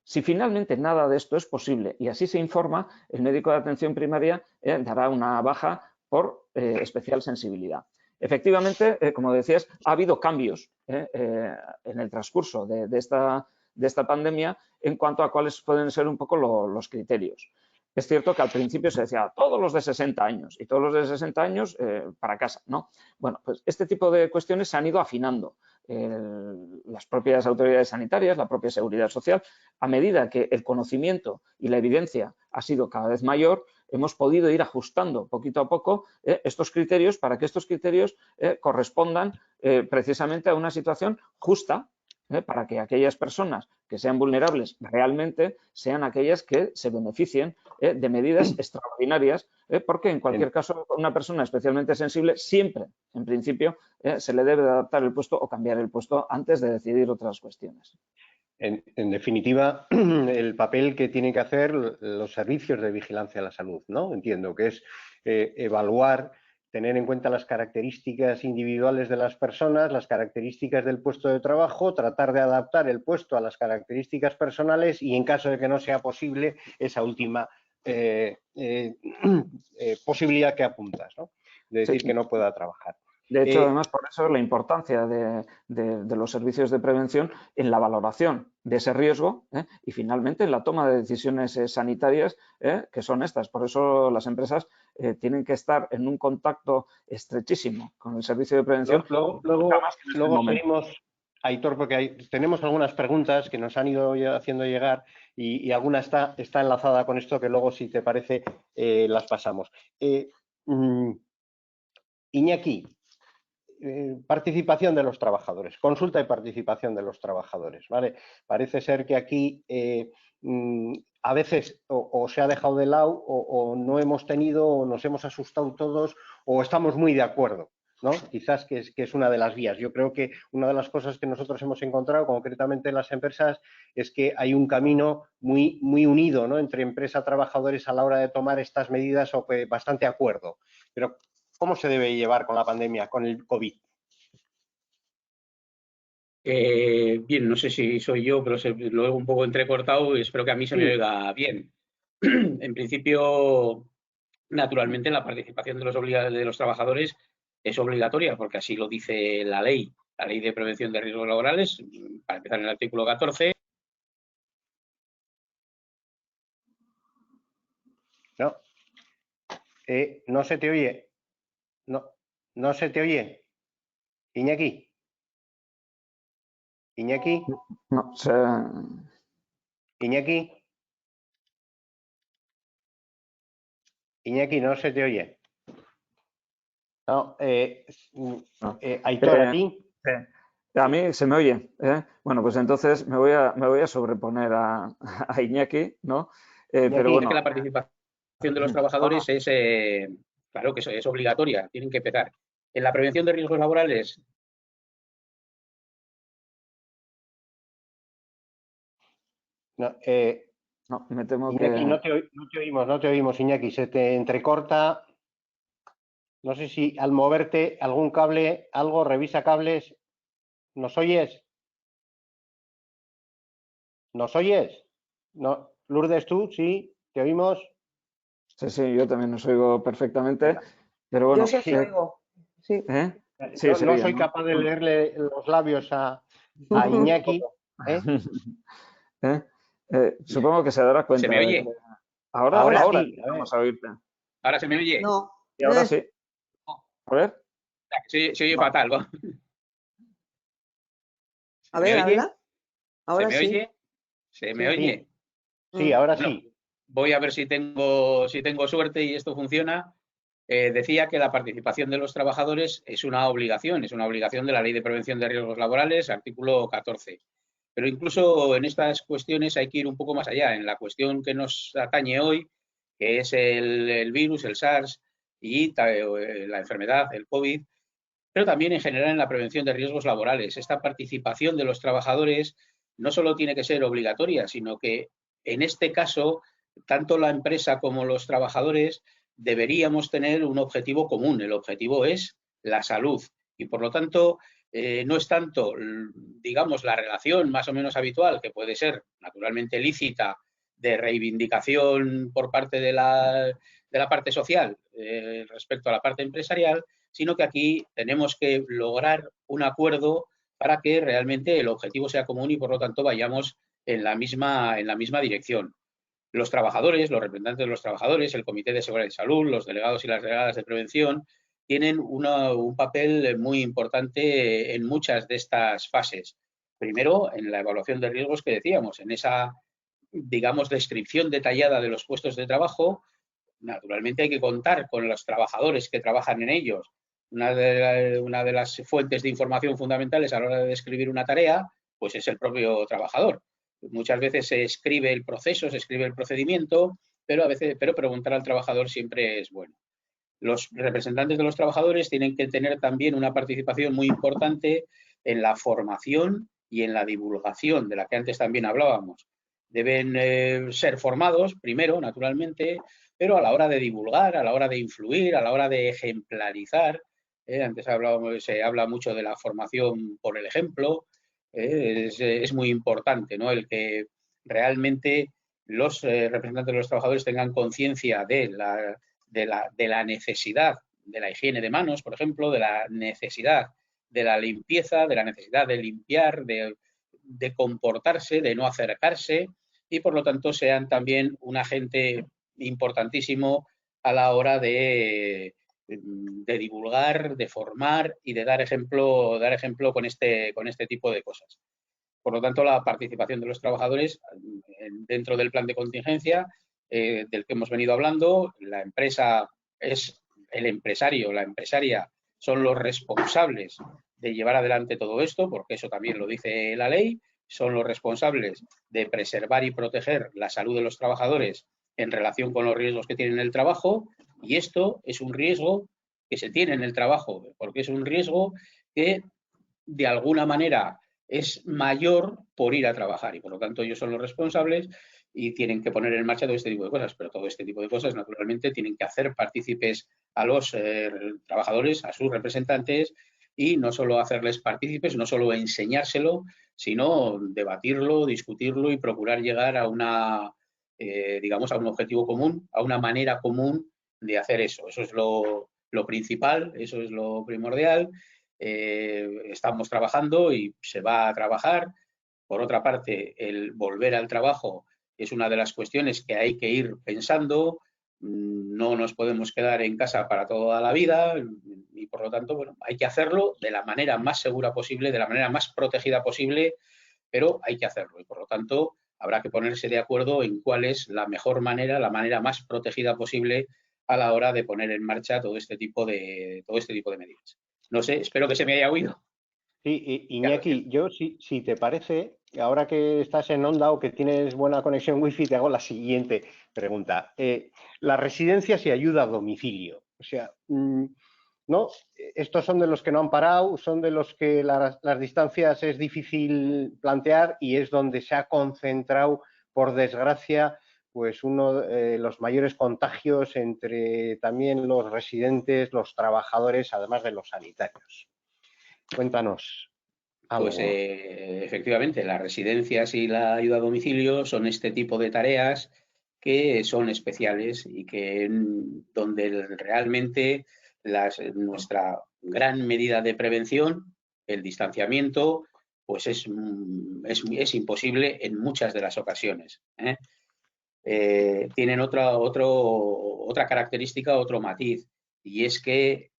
Si finalmente nada de esto es posible y así se informa, el médico de atención primaria dará una baja por especial sensibilidad. Efectivamente, como decías, ha habido cambios en el transcurso de esta pandemia en cuanto a cuáles pueden ser un poco los criterios. Es cierto que al principio se decía todos los de 60 años y todos los de 60 años para casa, ¿no? Bueno, pues este tipo de cuestiones se han ido afinando. Las propias autoridades sanitarias, la propia seguridad social, a medida que el conocimiento y la evidencia ha sido cada vez mayor, hemos podido ir ajustando poquito a poco estos criterios para que estos criterios correspondan precisamente a una situación justa, para que aquellas personas que sean vulnerables realmente sean aquellas que se beneficien de medidas extraordinarias, porque en cualquier caso una persona especialmente sensible siempre, en principio, se le debe de adaptar el puesto o cambiar el puesto antes de decidir otras cuestiones. En definitiva, el papel que tienen que hacer los servicios de vigilancia de la salud, ¿no? Entiendo que es evaluar, tener en cuenta las características individuales de las personas, las características del puesto de trabajo, tratar de adaptar el puesto a las características personales y, en caso de que no sea posible, esa última posibilidad que apuntas, ¿no? De decir que no pueda trabajar. De hecho, además, por eso la importancia de los servicios de prevención en la valoración de ese riesgo y finalmente en la toma de decisiones sanitarias que son estas. Por eso las empresas tienen que estar en un contacto estrechísimo con el servicio de prevención. Luego seguimos, Aitor, porque tenemos algunas preguntas que nos han ido haciendo llegar y alguna está enlazada con esto que luego, si te parece, las pasamos. Iñaki, participación de los trabajadores, consulta y participación de los trabajadores, ¿vale? Parece ser que aquí a veces o se ha dejado de lado o no hemos tenido o nos hemos asustado todos o estamos muy de acuerdo, ¿no? Quizás que es una de las vías. Yo creo que una de las cosas que nosotros hemos encontrado concretamente en las empresas es que hay un camino muy unido, ¿no? Entre empresa y trabajadores a la hora de tomar estas medidas o que bastante acuerdo. Pero ¿cómo se debe llevar con la pandemia, con el COVID? Bien, no sé si soy yo, pero lo oigo un poco entrecortado y espero que a mí se me oiga bien. En principio, naturalmente, la participación de los trabajadores es obligatoria, porque así lo dice la ley de prevención de riesgos laborales, para empezar en el artículo 14. No, no se te oye. No se te oye. Iñaki. Iñaki. No, Iñaki. Iñaki, no se te oye. No, No. Aitor, ¿a ti? A mí se me oye. Bueno, pues entonces me voy a sobreponer a Iñaki, ¿no? Iñaki, Pero Dice bueno. que la participación de los trabajadores es, claro que es obligatoria, tienen que empezar. En la prevención de riesgos laborales, No, No, me temo Iñaki, que... no te oímos, Iñaki, se te entrecorta. No sé si al moverte algún cable, algo, revisa cables. ¿Nos oyes? ¿Nos oyes? No, Lourdes, tú, sí, te oímos. Sí, yo también os oigo perfectamente, pero bueno... Yo sí os oigo. Sí. Sí, Yo se no oye, soy ¿no? capaz de leerle los labios a Iñaki. Supongo que se dará ¿se cuenta me de que... oye? Ahora Ahora sí, a ver. empezamos a oírte. ¿Ahora se me oye? No. Y ahora sí. A ver. Se oye fatal, ¿va? A ¿Se me ver, oye? habla. Ahora ¿Se me sí. oye? ¿Se me Sí. oye? Sí, ahora Bueno, sí. voy a ver si tengo suerte y esto funciona. Decía que la participación de los trabajadores es una obligación de la Ley de Prevención de Riesgos Laborales, artículo 14. Pero incluso en estas cuestiones hay que ir un poco más allá. En la cuestión que nos atañe hoy, que es el virus, el SARS y la enfermedad, el COVID, pero también en general en la prevención de riesgos laborales. Esta participación de los trabajadores no solo tiene que ser obligatoria, sino que en este caso, tanto la empresa como los trabajadores deberíamos tener un objetivo común. El objetivo es la salud y, por lo tanto, no es tanto, digamos, la relación más o menos habitual, que puede ser naturalmente lícita, de reivindicación por parte de la parte social respecto a la parte empresarial, sino que aquí tenemos que lograr un acuerdo para que realmente el objetivo sea común y, por lo tanto, vayamos en la misma dirección. Los trabajadores, los representantes de los trabajadores, el Comité de Seguridad y Salud, los delegados y las delegadas de prevención, tienen un papel muy importante en muchas de estas fases. Primero, en la evaluación de riesgos que decíamos, en esa, digamos, descripción detallada de los puestos de trabajo. Naturalmente hay que contar con los trabajadores que trabajan en ellos. Una de las fuentes de información fundamentales a la hora de describir una tarea, pues es el propio trabajador. Muchas veces se escribe el proceso, se escribe el procedimiento, pero preguntar al trabajador siempre es bueno. Los representantes de los trabajadores tienen que tener también una participación muy importante en la formación y en la divulgación, de la que antes también hablábamos. Deben ser formados, primero, naturalmente, pero a la hora de divulgar, a la hora de influir, a la hora de ejemplarizar. Antes se habla mucho de la formación por el ejemplo. Es muy importante, ¿no?, el que realmente los representantes de los trabajadores tengan conciencia de la necesidad de la higiene de manos, por ejemplo, de la necesidad de la limpieza, de la necesidad de limpiar, de comportarse, de no acercarse, y por lo tanto sean también un agente importantísimo a la hora de divulgar, de formar y de dar ejemplo con este tipo de cosas. Por lo tanto, la participación de los trabajadores dentro del plan de contingencia del que hemos venido hablando, la empresa es el empresario, la empresaria son los responsables de llevar adelante todo esto, porque eso también lo dice la ley, son los responsables de preservar y proteger la salud de los trabajadores en relación con los riesgos que tienen en el trabajo, y esto es un riesgo que se tiene en el trabajo, porque es un riesgo que de alguna manera es mayor por ir a trabajar y por lo tanto ellos son los responsables y tienen que poner en marcha todo este tipo de cosas, pero todo este tipo de cosas naturalmente tienen que hacer partícipes a los trabajadores, a sus representantes, y no solo hacerles partícipes, no solo enseñárselo, sino debatirlo, discutirlo y procurar llegar a digamos, a un objetivo común, a una manera común de hacer eso. Eso es lo principal, eso es lo primordial. Estamos trabajando y se va a trabajar. Por otra parte, el volver al trabajo es una de las cuestiones que hay que ir pensando. No nos podemos quedar en casa para toda la vida y, por lo tanto, bueno, hay que hacerlo de la manera más segura posible, de la manera más protegida posible, pero hay que hacerlo y, por lo tanto, habrá que ponerse de acuerdo en cuál es la mejor manera, la manera más protegida posible a la hora de poner en marcha todo este tipo de medidas. No sé, espero que se me haya oído. Sí, Iñaki, yo si te parece, ahora que estás en Onda o que tienes buena conexión wifi, te hago la siguiente pregunta. Las residencias y ayuda a domicilio. O sea, ¿no? Estos son de los que no han parado, son de los que las distancias es difícil plantear y es donde se ha concentrado, por desgracia, pues uno de los mayores contagios entre también los residentes, los trabajadores, además de los sanitarios. Cuéntanos algo. Pues efectivamente, las residencias y la ayuda a domicilio son este tipo de tareas que son especiales y que donde realmente nuestra gran medida de prevención, el distanciamiento, pues es imposible en muchas de las ocasiones. Tienen otra característica, otro matiz, y es que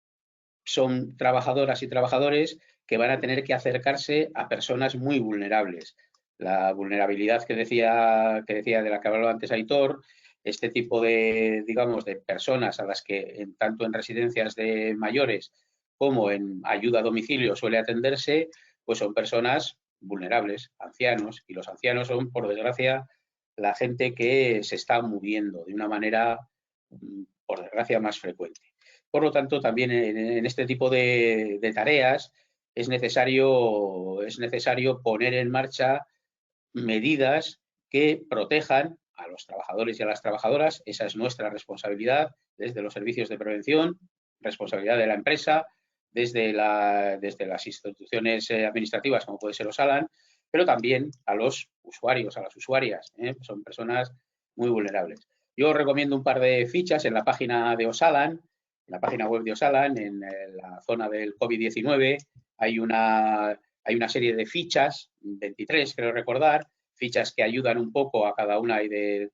son trabajadoras y trabajadores que van a tener que acercarse a personas muy vulnerables. La vulnerabilidad que decía de la que hablaba antes Aitor, este tipo de, digamos, de personas a las que tanto en residencias de mayores como en ayuda a domicilio suele atenderse, pues son personas vulnerables, ancianos, y los ancianos son, por desgracia, la gente que se está muriendo de una manera, por desgracia, más frecuente. Por lo tanto, también en este tipo de tareas es necesario poner en marcha medidas que protejan a los trabajadores y a las trabajadoras. Esa es nuestra responsabilidad desde los servicios de prevención, responsabilidad de la empresa, desde las instituciones administrativas, como puede ser Osalan, pero también a los usuarios, a las usuarias. Son personas muy vulnerables. Yo os recomiendo un par de fichas en la página de Osalan, en la página web de Osalan, en la zona del COVID-19, hay una serie de fichas, 23 creo recordar, fichas que ayudan un poco a cada una del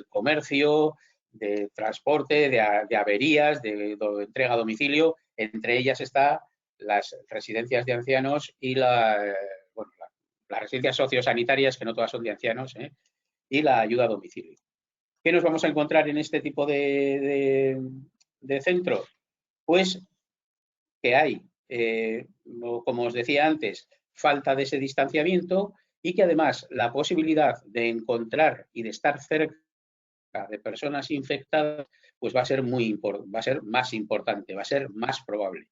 comercio, de transporte, de averías, de entrega a domicilio. Entre ellas está las residencias de ancianos y las residencias sociosanitarias, que no todas son de ancianos, y la ayuda a domicilio. ¿Qué nos vamos a encontrar en este tipo de centro? Pues que hay, como os decía antes, falta de ese distanciamiento y que además la posibilidad de encontrar y de estar cerca de personas infectadas pues va a ser más importante, va a ser más probable.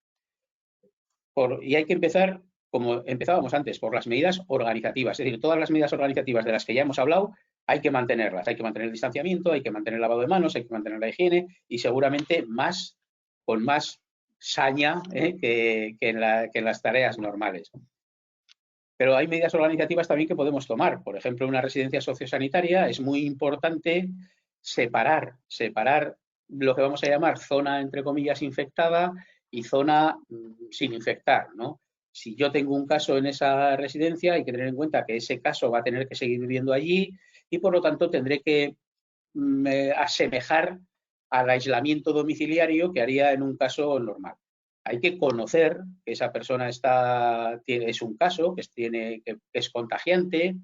Y hay que empezar, como empezábamos antes, por las medidas organizativas. Es decir, todas las medidas organizativas de las que ya hemos hablado hay que mantenerlas. Hay que mantener el distanciamiento, hay que mantener el lavado de manos, hay que mantener la higiene y seguramente con más saña que en las tareas normales. Pero hay medidas organizativas también que podemos tomar. Por ejemplo, en una residencia sociosanitaria es muy importante separar lo que vamos a llamar zona, entre comillas, infectada y zona sin infectar, ¿no? Si yo tengo un caso en esa residencia, hay que tener en cuenta que ese caso va a tener que seguir viviendo allí y, por lo tanto, tendré que asemejar al aislamiento domiciliario que haría en un caso normal. Hay que conocer que esa persona es un caso, que es contagiante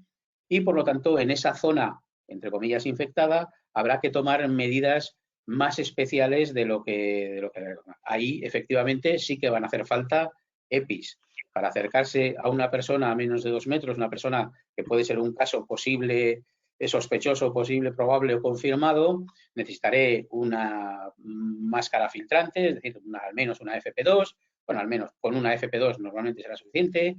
y, por lo tanto, en esa zona, entre comillas, infectada, habrá que tomar medidas más especiales de lo que ahí, efectivamente, sí que van a hacer falta EPIs. Para acercarse a una persona a menos de 2 metros, una persona que puede ser un caso posible, sospechoso, posible, probable o confirmado, necesitaré una máscara filtrante, es decir, al menos una FP2, bueno, al menos con una FP2 normalmente será suficiente,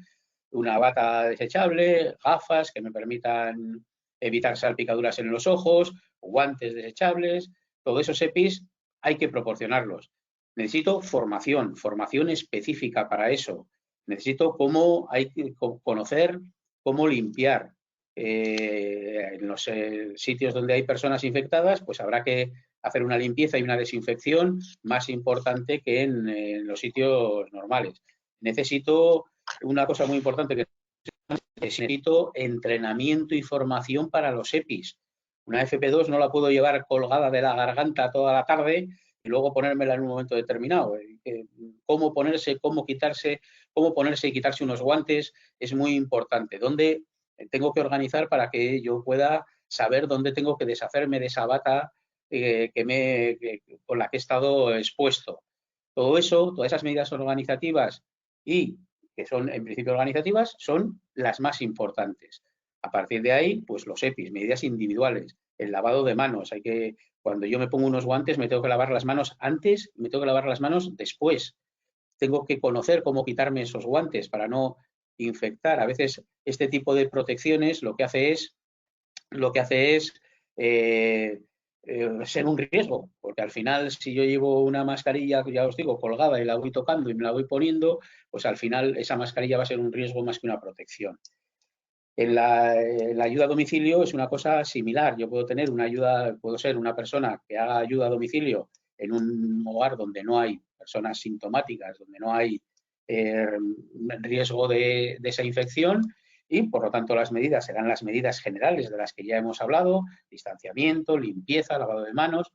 una bata desechable, gafas que me permitan evitar salpicaduras en los ojos, guantes desechables, todos esos EPIs hay que proporcionarlos. Necesito formación específica para eso. Necesito conocer cómo limpiar. En los sitios donde hay personas infectadas, pues habrá que hacer una limpieza y una desinfección más importante que en los sitios normales. Necesito una cosa muy importante que necesito entrenamiento y formación para los EPIs. Una FP2 no la puedo llevar colgada de la garganta toda la tarde y luego ponérmela en un momento determinado. Cómo ponerse, cómo ponerse y quitarse unos guantes es muy importante. ¿Dónde tengo que organizar para que yo pueda saber dónde tengo que deshacerme de esa bata con la que he estado expuesto. Todo eso, todas esas medidas organizativas y que son en principio organizativas, son las más importantes. A partir de ahí, pues los EPIs, medidas individuales, el lavado de manos. Cuando yo me pongo unos guantes, me tengo que lavar las manos antes, me tengo que lavar las manos después. Tengo que conocer cómo quitarme esos guantes para no infectar. A veces este tipo de protecciones lo que hace es ser un riesgo, porque al final si yo llevo una mascarilla, ya os digo, colgada y la voy tocando y me la voy poniendo, pues al final esa mascarilla va a ser un riesgo más que una protección. En la ayuda a domicilio es una cosa similar. Yo puedo ser una persona que haga ayuda a domicilio en un hogar donde no hay personas sintomáticas, donde no hay riesgo de esa infección, y por lo tanto las medidas serán las medidas generales de las que ya hemos hablado: distanciamiento, limpieza, lavado de manos,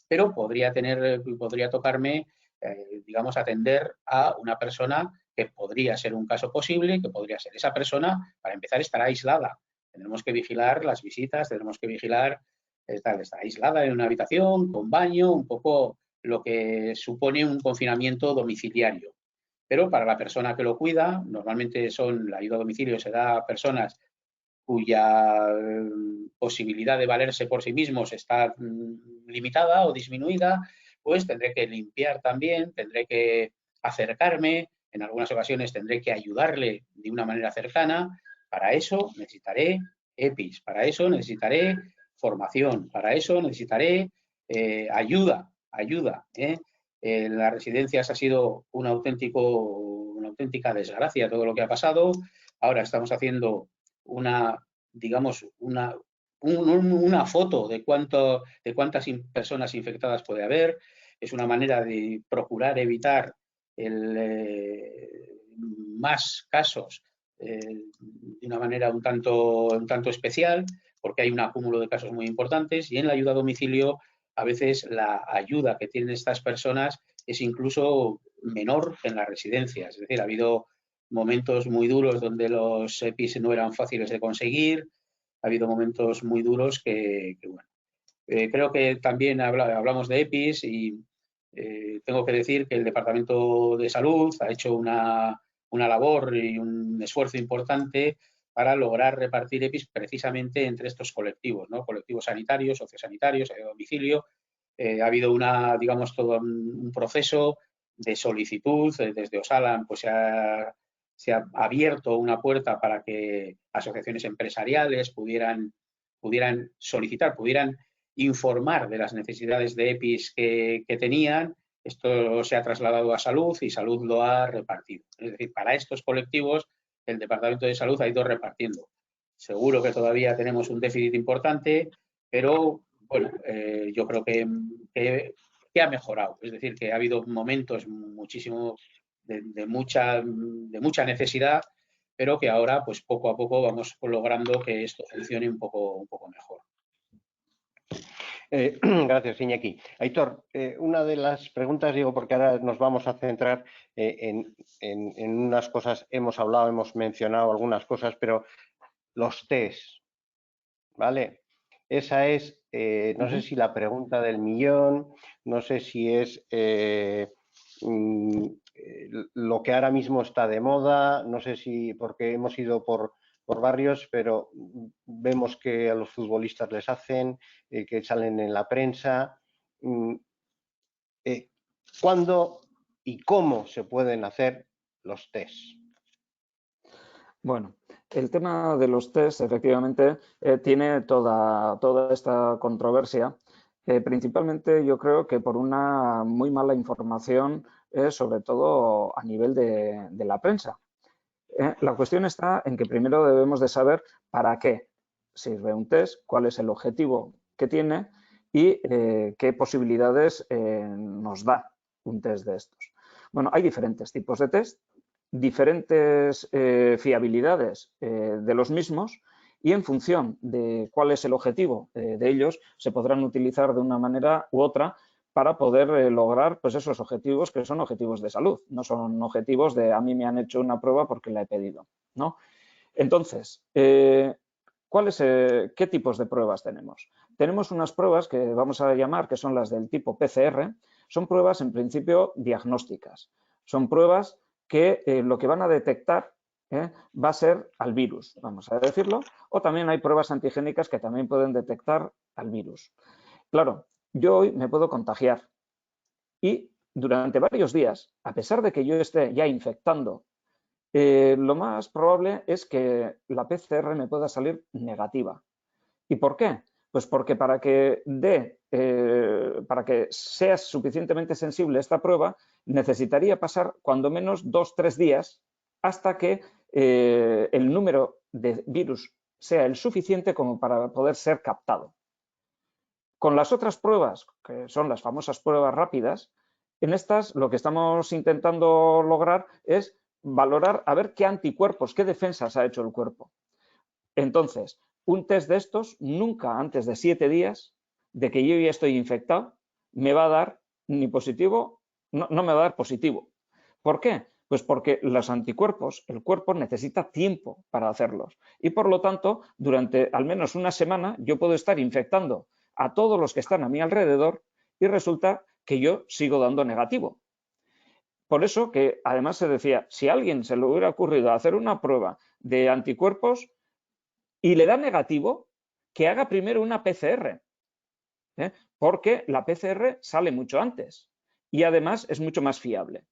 pero podría tocarme, digamos, atender a una persona que podría ser un caso posible, que podría ser esa persona, para empezar, estará aislada. Tenemos que vigilar las visitas, tenemos que vigilar, estar aislada en una habitación, con baño, un poco lo que supone un confinamiento domiciliario. Pero para la persona que lo cuida, normalmente la ayuda a domicilio se da a personas cuya posibilidad de valerse por sí mismos está limitada o disminuida, pues tendré que limpiar también, tendré que acercarme, en algunas ocasiones tendré que ayudarle de una manera cercana. Para eso necesitaré EPIs, para eso necesitaré formación, para eso necesitaré ayuda. En las residencias ha sido una auténtica desgracia todo lo que ha pasado. Ahora estamos haciendo una foto de cuántas personas infectadas puede haber. Es una manera de procurar evitar más casos de una manera un tanto especial, porque hay un acúmulo de casos muy importantes, y en la ayuda a domicilio a veces la ayuda que tienen estas personas es incluso menor que en las residencias. Es decir, ha habido momentos muy duros donde los EPIs no eran fáciles de conseguir, ha habido momentos muy duros que bueno. Creo que también hablamos de EPIs y tengo que decir que el Departamento de Salud ha hecho una labor y un esfuerzo importante para lograr repartir EPIs precisamente entre estos colectivos, ¿no? Colectivos sanitarios, sociosanitarios, a domicilio. Ha habido todo un proceso de solicitud. Desde Osalan pues se ha abierto una puerta para que asociaciones empresariales pudieran solicitar, pudieran informar de las necesidades de EPIs que tenían. Esto se ha trasladado a Salud y Salud lo ha repartido. Es decir, para estos colectivos el Departamento de Salud ha ido repartiendo. Seguro que todavía tenemos un déficit importante, pero bueno, yo creo que ha mejorado. Es decir, que ha habido momentos muchísimo de mucha necesidad, pero que ahora pues poco a poco vamos logrando que esto funcione un poco mejor. Gracias, Iñaki. Aitor, una de las preguntas, digo, porque ahora nos vamos a centrar en unas cosas, hemos mencionado algunas cosas, pero los test, ¿vale? Esa es, no sé si la pregunta del millón, no sé si es lo que ahora mismo está de moda, no sé si, porque hemos ido por barrios, pero vemos que a los futbolistas les hacen, que salen en la prensa. ¿Cuándo y cómo se pueden hacer los test? Bueno, el tema de los test efectivamente tiene toda esta controversia. Principalmente yo creo que por una muy mala información, sobre todo a nivel de la prensa. La cuestión está en que primero debemos de saber para qué sirve un test, cuál es el objetivo que tiene y qué posibilidades nos da un test de estos. Bueno, hay diferentes tipos de test, diferentes fiabilidades de los mismos, y en función de cuál es el objetivo de ellos se podrán utilizar de una manera u otra para poder lograr pues esos objetivos que son objetivos de salud, no son objetivos de a mí me han hecho una prueba porque la he pedido, ¿no? Entonces, ¿Qué tipos de pruebas tenemos? Tenemos unas pruebas que vamos a llamar que son las del tipo PCR. Son pruebas en principio diagnósticas. Son pruebas que lo que van a detectar va a ser al virus, vamos a decirlo, o también hay pruebas antigénicas que también pueden detectar al virus. Claro, yo hoy me puedo contagiar y durante varios días, a pesar de que yo esté ya infectando, lo más probable es que la PCR me pueda salir negativa. ¿Y por qué? Pues porque para que sea suficientemente sensible esta prueba, necesitaría pasar cuando menos 2-3 días hasta que el número de virus sea el suficiente como para poder ser captado. Con las otras pruebas, que son las famosas pruebas rápidas, en estas lo que estamos intentando lograr es valorar a ver qué anticuerpos, qué defensas ha hecho el cuerpo. Entonces, un test de estos nunca antes de 7 días de que yo ya estoy infectado me va a dar ni positivo, no me va a dar positivo. ¿Por qué? Pues porque los anticuerpos, el cuerpo necesita tiempo para hacerlos y por lo tanto durante al menos una semana yo puedo estar infectando a todos los que están a mi alrededor y resulta que yo sigo dando negativo. Por eso que además se decía, si a alguien se le hubiera ocurrido hacer una prueba de anticuerpos y le da negativo, que haga primero una PCR, porque la PCR sale mucho antes y además es mucho más fiable.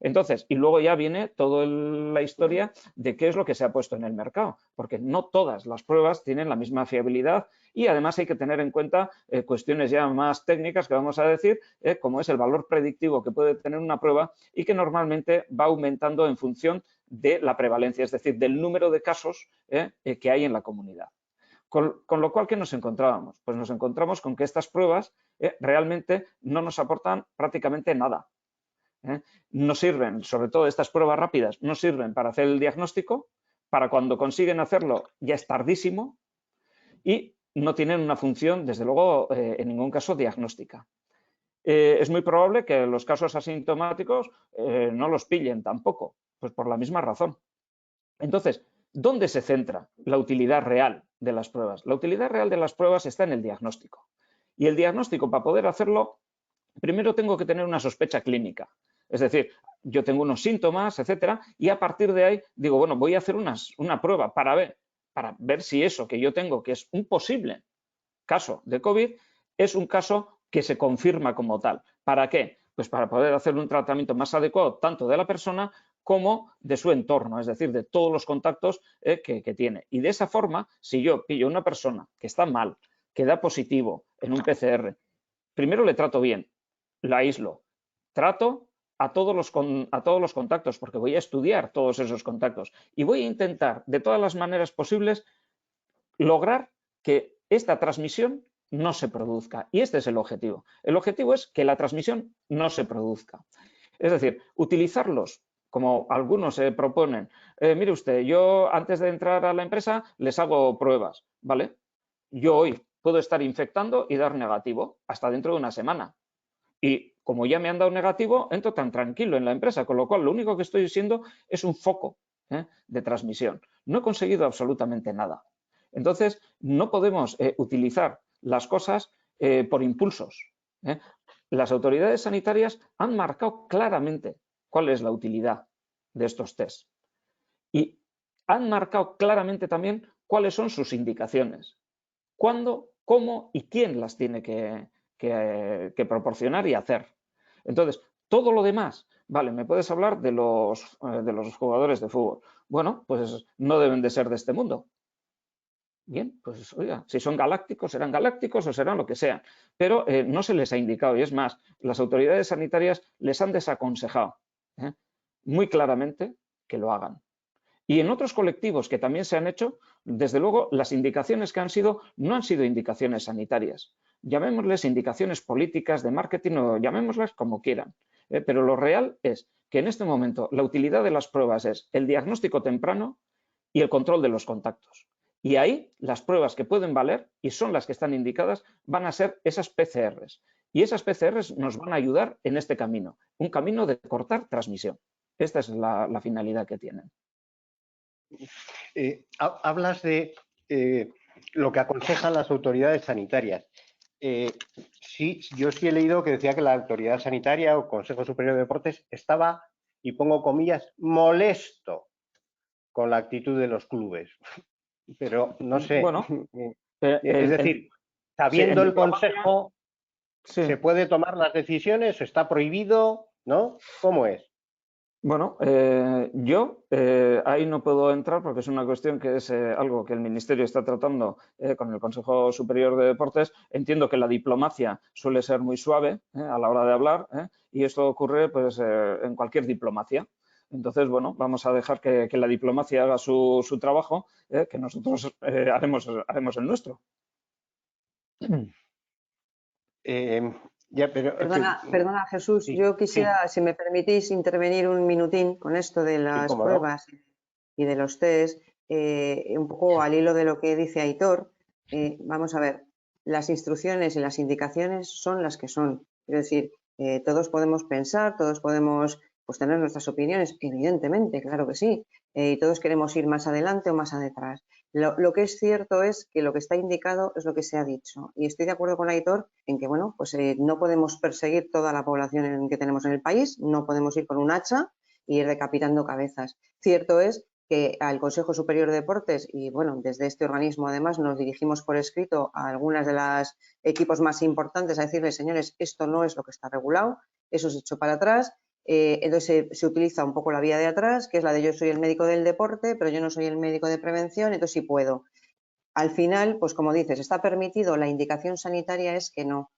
Entonces, y luego ya viene toda la historia de qué es lo que se ha puesto en el mercado, porque no todas las pruebas tienen la misma fiabilidad y además hay que tener en cuenta cuestiones ya más técnicas que vamos a decir, como es el valor predictivo que puede tener una prueba y que normalmente va aumentando en función de la prevalencia, es decir, del número de casos que hay en la comunidad. Con lo cual, ¿qué nos encontrábamos? Pues nos encontramos con que estas pruebas realmente no nos aportan prácticamente nada. No sirven, sobre todo estas pruebas rápidas, no sirven para hacer el diagnóstico, para cuando consiguen hacerlo ya es tardísimo y no tienen una función, desde luego, en ningún caso diagnóstica. Es muy probable que los casos asintomáticos no los pillen tampoco, pues por la misma razón. Entonces, ¿dónde se centra la utilidad real de las pruebas? La utilidad real de las pruebas está en el diagnóstico. Y el diagnóstico, para poder hacerlo, primero tengo que tener una sospecha clínica. Es decir, yo tengo unos síntomas, etcétera, y a partir de ahí digo, bueno, voy a hacer una prueba para ver si eso que yo tengo, que es un posible caso de COVID, es un caso que se confirma como tal. ¿Para qué? Pues para poder hacer un tratamiento más adecuado tanto de la persona como de su entorno, es decir, de todos los contactos que tiene. Y de esa forma, si yo pillo a una persona que está mal, que da positivo en un PCR, primero le trato bien, la aíslo, trato a todos los contactos, porque voy a estudiar todos esos contactos y voy a intentar de todas las maneras posibles lograr que esta transmisión no se produzca. Y este es el objetivo. El objetivo es que la transmisión no se produzca. Es decir, utilizarlos como algunos se proponen. Mire usted, yo antes de entrar a la empresa les hago pruebas, ¿vale? Yo hoy puedo estar infectando y dar negativo hasta dentro de una semana. Y como ya me han dado negativo, entro tan tranquilo en la empresa, con lo cual lo único que estoy siendo es un foco de transmisión. No he conseguido absolutamente nada. Entonces, no podemos utilizar las cosas por impulsos. Las autoridades sanitarias han marcado claramente cuál es la utilidad de estos test. Y han marcado claramente también cuáles son sus indicaciones. Cuándo, cómo y quién las tiene que proporcionar y hacer. Entonces, todo lo demás, vale, me puedes hablar de los jugadores de fútbol. Bueno, pues no deben de ser de este mundo. Bien, pues oiga, si son galácticos, serán galácticos o serán lo que sean. Pero no se les ha indicado y es más, las autoridades sanitarias les han desaconsejado muy claramente que lo hagan. Y en otros colectivos que también se han hecho, desde luego, las indicaciones que han sido no han sido indicaciones sanitarias. Llamémosles indicaciones políticas, de marketing o llamémoslas como quieran. Pero lo real es que en este momento la utilidad de las pruebas es el diagnóstico temprano y el control de los contactos. Y ahí las pruebas que pueden valer y son las que están indicadas van a ser esas PCRs. Y esas PCRs nos van a ayudar en este camino, un camino de cortar transmisión. Esta es la finalidad que tienen. Hablas de lo que aconsejan las autoridades sanitarias. Sí, yo sí he leído que decía que la autoridad sanitaria o Consejo Superior de Deportes estaba, y pongo comillas, molesto con la actitud de los clubes. Pero no sé, Bueno, es decir, sabiendo el Consejo, sí. ¿se puede tomar las decisiones? ¿Está prohibido? ¿No? ¿Cómo es? Bueno, yo ahí no puedo entrar porque es una cuestión que es algo que el Ministerio está tratando con el Consejo Superior de Deportes. Entiendo que la diplomacia suele ser muy suave a la hora de hablar y esto ocurre pues, en cualquier diplomacia. Entonces, bueno, vamos a dejar que la diplomacia haga su trabajo, que nosotros haremos el nuestro. Perdona, Jesús, sí, yo quisiera, sí. si me permitís, intervenir un minutín con esto de las pruebas y de los test, un poco al hilo de lo que dice Aitor. Vamos a ver, las instrucciones y las indicaciones son las que son. Es decir, todos podemos pensar, todos podemos pues, tener nuestras opiniones, evidentemente, claro que sí, y todos queremos ir más adelante o más detrás. Lo que es cierto es que lo que está indicado es lo que se ha dicho. Y estoy de acuerdo con Aitor en que, bueno, pues no podemos perseguir toda la población que tenemos en el país, no podemos ir con un hacha y ir decapitando cabezas. Cierto es que al Consejo Superior de Deportes, y bueno, desde este organismo además nos dirigimos por escrito a algunas de los equipos más importantes a decirles, señores, esto no es lo que está regulado, eso se echó para atrás. Entonces se utiliza un poco la vía de atrás, que es la de yo soy el médico del deporte, pero yo no soy el médico de prevención, entonces sí puedo. Al final, pues como dices, está permitido, la indicación sanitaria es que no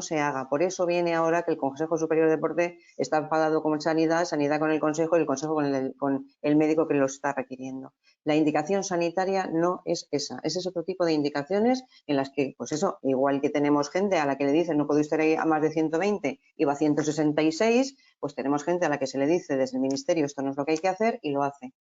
se haga. Por eso viene ahora que el Consejo Superior de Deporte está enfadado con Sanidad con el Consejo y el Consejo con el médico que lo está requiriendo. La indicación sanitaria no es esa, ese es otro tipo de indicaciones en las que, pues eso, igual que tenemos gente a la que le dicen no puede usted ir a más de 120 y va a 166, pues tenemos gente a la que se le dice desde el Ministerio esto no es lo que hay que hacer y lo hace.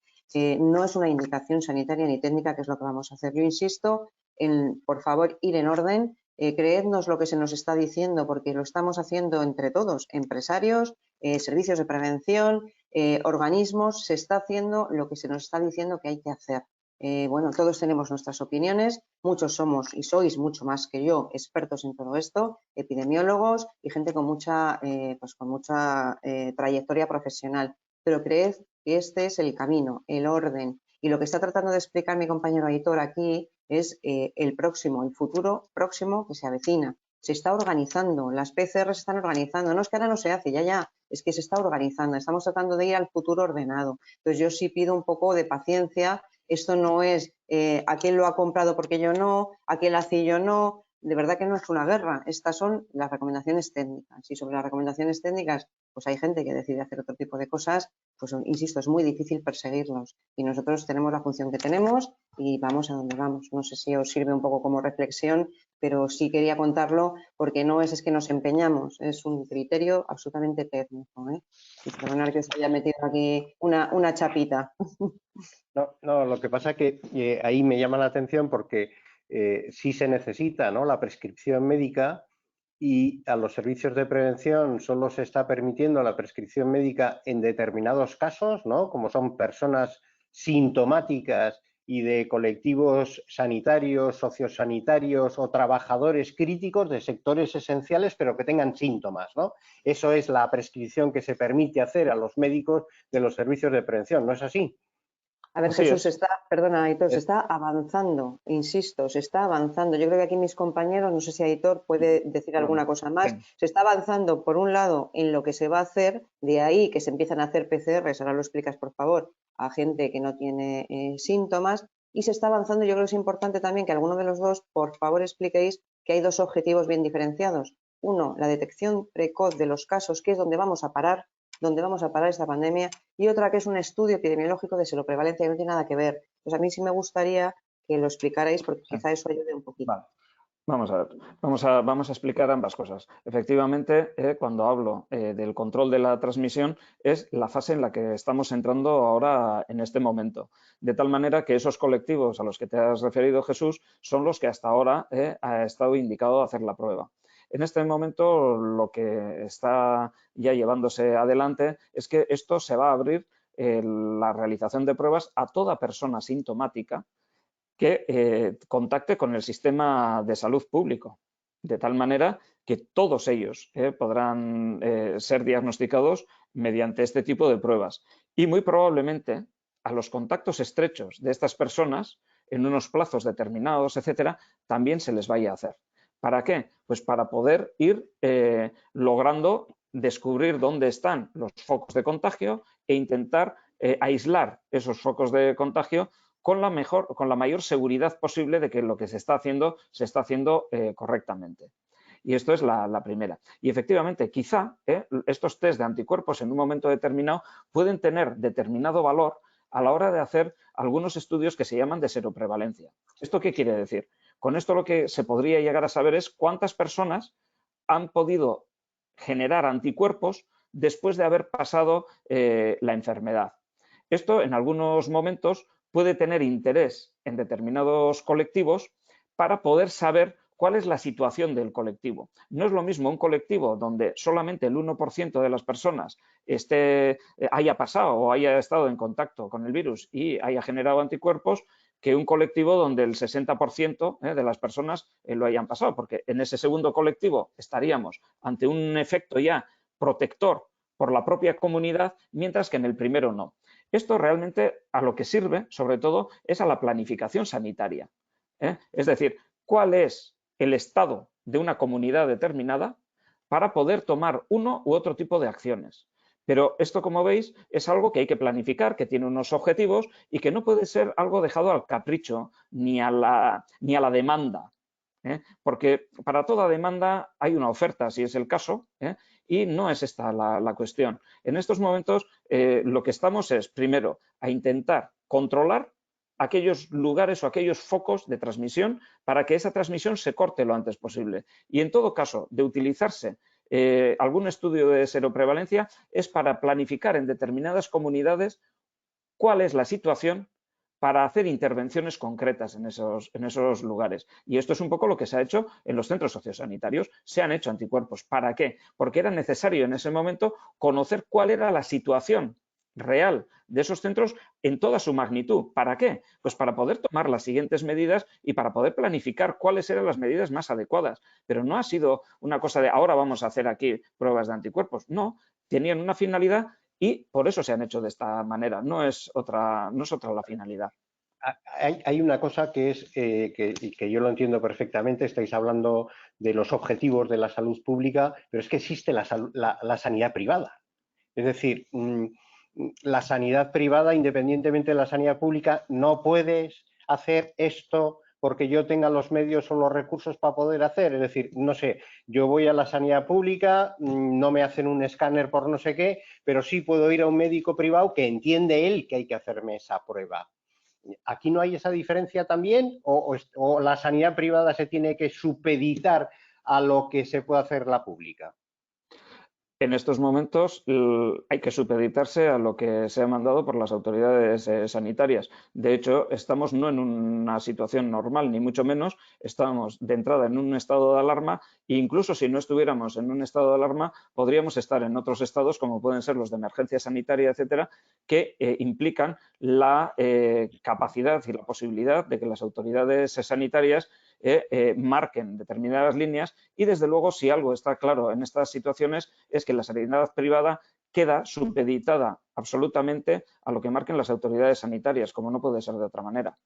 No es una indicación sanitaria ni técnica, que es lo que vamos a hacer. Yo insisto en, por favor, ir en orden, creednos lo que se nos está diciendo, porque lo estamos haciendo entre todos, empresarios, servicios de prevención, organismos, se está haciendo lo que se nos está diciendo que hay que hacer. Bueno, todos tenemos nuestras opiniones, muchos somos y sois mucho más que yo expertos en todo esto, epidemiólogos y gente con mucha trayectoria profesional, pero creed que este es el camino, el orden. Y lo que está tratando de explicar mi compañero Aitor aquí es el futuro próximo que se avecina. Se está organizando, las PCR se están organizando. No es que ahora no se hace, ya, es que se está organizando. Estamos tratando de ir al futuro ordenado. Entonces yo sí pido un poco de paciencia. Esto no es aquel lo ha comprado porque yo no, aquel hace y yo no. De verdad que no es una guerra. Estas son las recomendaciones técnicas. Y sobre las recomendaciones técnicas, pues hay gente que decide hacer otro tipo de cosas. Pues insisto, es muy difícil perseguirlos. Y nosotros tenemos la función que tenemos y vamos a donde vamos. No sé si os sirve un poco como reflexión, pero sí quería contarlo porque no es que nos empeñamos, es un criterio absolutamente técnico. Y perdonar que os haya metido aquí una chapita. No, lo que pasa es que ahí me llama la atención porque sí se necesita, ¿no?, la prescripción médica, y a los servicios de prevención solo se está permitiendo la prescripción médica en determinados casos, ¿no?, como son personas sintomáticas y de colectivos sanitarios, sociosanitarios o trabajadores críticos de sectores esenciales, pero que tengan síntomas, ¿no? Eso es la prescripción que se permite hacer a los médicos de los servicios de prevención, ¿no es así? A ver, Jesús, perdona, Aitor, se está avanzando, insisto, se está avanzando. Yo creo que aquí mis compañeros, no sé si Aitor puede decir alguna cosa más, se está avanzando, por un lado, en lo que se va a hacer, de ahí que se empiezan a hacer PCRs, ahora lo explicas, por favor, a gente que no tiene síntomas, y se está avanzando, yo creo que es importante también que alguno de los dos, por favor, expliquéis que hay dos objetivos bien diferenciados. Uno, la detección precoz de los casos, que es donde vamos a parar esta pandemia, y otra que es un estudio epidemiológico de seroprevalencia que no tiene nada que ver. Pues a mí sí me gustaría que lo explicarais porque quizá eso ayude un poquito. Vale. Vamos a ver, vamos a explicar ambas cosas. Efectivamente, cuando hablo del control de la transmisión, es la fase en la que estamos entrando ahora en este momento. De tal manera que esos colectivos a los que te has referido, Jesús, son los que hasta ahora ha estado indicado hacer la prueba. En este momento, lo que está ya llevándose adelante es que esto se va a abrir la realización de pruebas a toda persona sintomática que contacte con el sistema de salud público, de tal manera que todos ellos podrán ser diagnosticados mediante este tipo de pruebas. Y muy probablemente a los contactos estrechos de estas personas, en unos plazos determinados, etcétera, también se les vaya a hacer. ¿Para qué? Pues para poder ir logrando descubrir dónde están los focos de contagio e intentar aislar esos focos de contagio con la mayor seguridad posible de que lo que se está haciendo correctamente. Y esto es la primera. Y efectivamente, quizá estos test de anticuerpos en un momento determinado pueden tener determinado valor a la hora de hacer algunos estudios que se llaman de seroprevalencia. ¿Esto qué quiere decir? Con esto lo que se podría llegar a saber es cuántas personas han podido generar anticuerpos después de haber pasado la enfermedad. Esto en algunos momentos puede tener interés en determinados colectivos para poder saber cuál es la situación del colectivo. No es lo mismo un colectivo donde solamente el 1% de las personas haya pasado o haya estado en contacto con el virus y haya generado anticuerpos que un colectivo donde el 60% de las personas lo hayan pasado, porque en ese segundo colectivo estaríamos ante un efecto ya protector por la propia comunidad, mientras que en el primero no. Esto realmente a lo que sirve, sobre todo, es a la planificación sanitaria. Es decir, ¿cuál es el estado de una comunidad determinada para poder tomar uno u otro tipo de acciones? Pero esto, como veis, es algo que hay que planificar, que tiene unos objetivos y que no puede ser algo dejado al capricho ni a la demanda. Porque para toda demanda hay una oferta, si es el caso, y no es esta la cuestión. En estos momentos lo que estamos es, primero, a intentar controlar aquellos lugares o aquellos focos de transmisión para que esa transmisión se corte lo antes posible. Y en todo caso, de utilizarse algún estudio de seroprevalencia es para planificar en determinadas comunidades cuál es la situación para hacer intervenciones concretas en esos lugares. Y esto es un poco lo que se ha hecho en los centros sociosanitarios. Se han hecho anticuerpos. ¿Para qué? Porque era necesario en ese momento conocer cuál era la situación real de esos centros en toda su magnitud. ¿Para qué? Pues para poder tomar las siguientes medidas y para poder planificar cuáles eran las medidas más adecuadas. Pero no ha sido una cosa de ahora vamos a hacer aquí pruebas de anticuerpos. No, tenían una finalidad y por eso se han hecho de esta manera. No es otra la finalidad. Hay una cosa que es que yo lo entiendo perfectamente. Estáis hablando de los objetivos de la salud pública, pero es que existe la sanidad privada. Es decir, la sanidad privada, independientemente de la sanidad pública, no puedes hacer esto porque yo tenga los medios o los recursos para poder hacer. Es decir, no sé, yo voy a la sanidad pública, no me hacen un escáner por no sé qué, pero sí puedo ir a un médico privado que entiende él que hay que hacerme esa prueba. ¿Aquí no hay esa diferencia también? ¿O la sanidad privada se tiene que supeditar a lo que se puede hacer la pública? En estos momentos hay que supeditarse a lo que se ha mandado por las autoridades sanitarias. De hecho, estamos no en una situación normal, ni mucho menos. Estamos de entrada en un estado de alarma e incluso si no estuviéramos en un estado de alarma, podríamos estar en otros estados, como pueden ser los de emergencia sanitaria, etcétera, que implican la capacidad y la posibilidad de que las autoridades sanitarias marquen determinadas líneas y, desde luego, si algo está claro en estas situaciones es que la sanidad privada queda supeditada absolutamente a lo que marquen las autoridades sanitarias, como no puede ser de otra manera.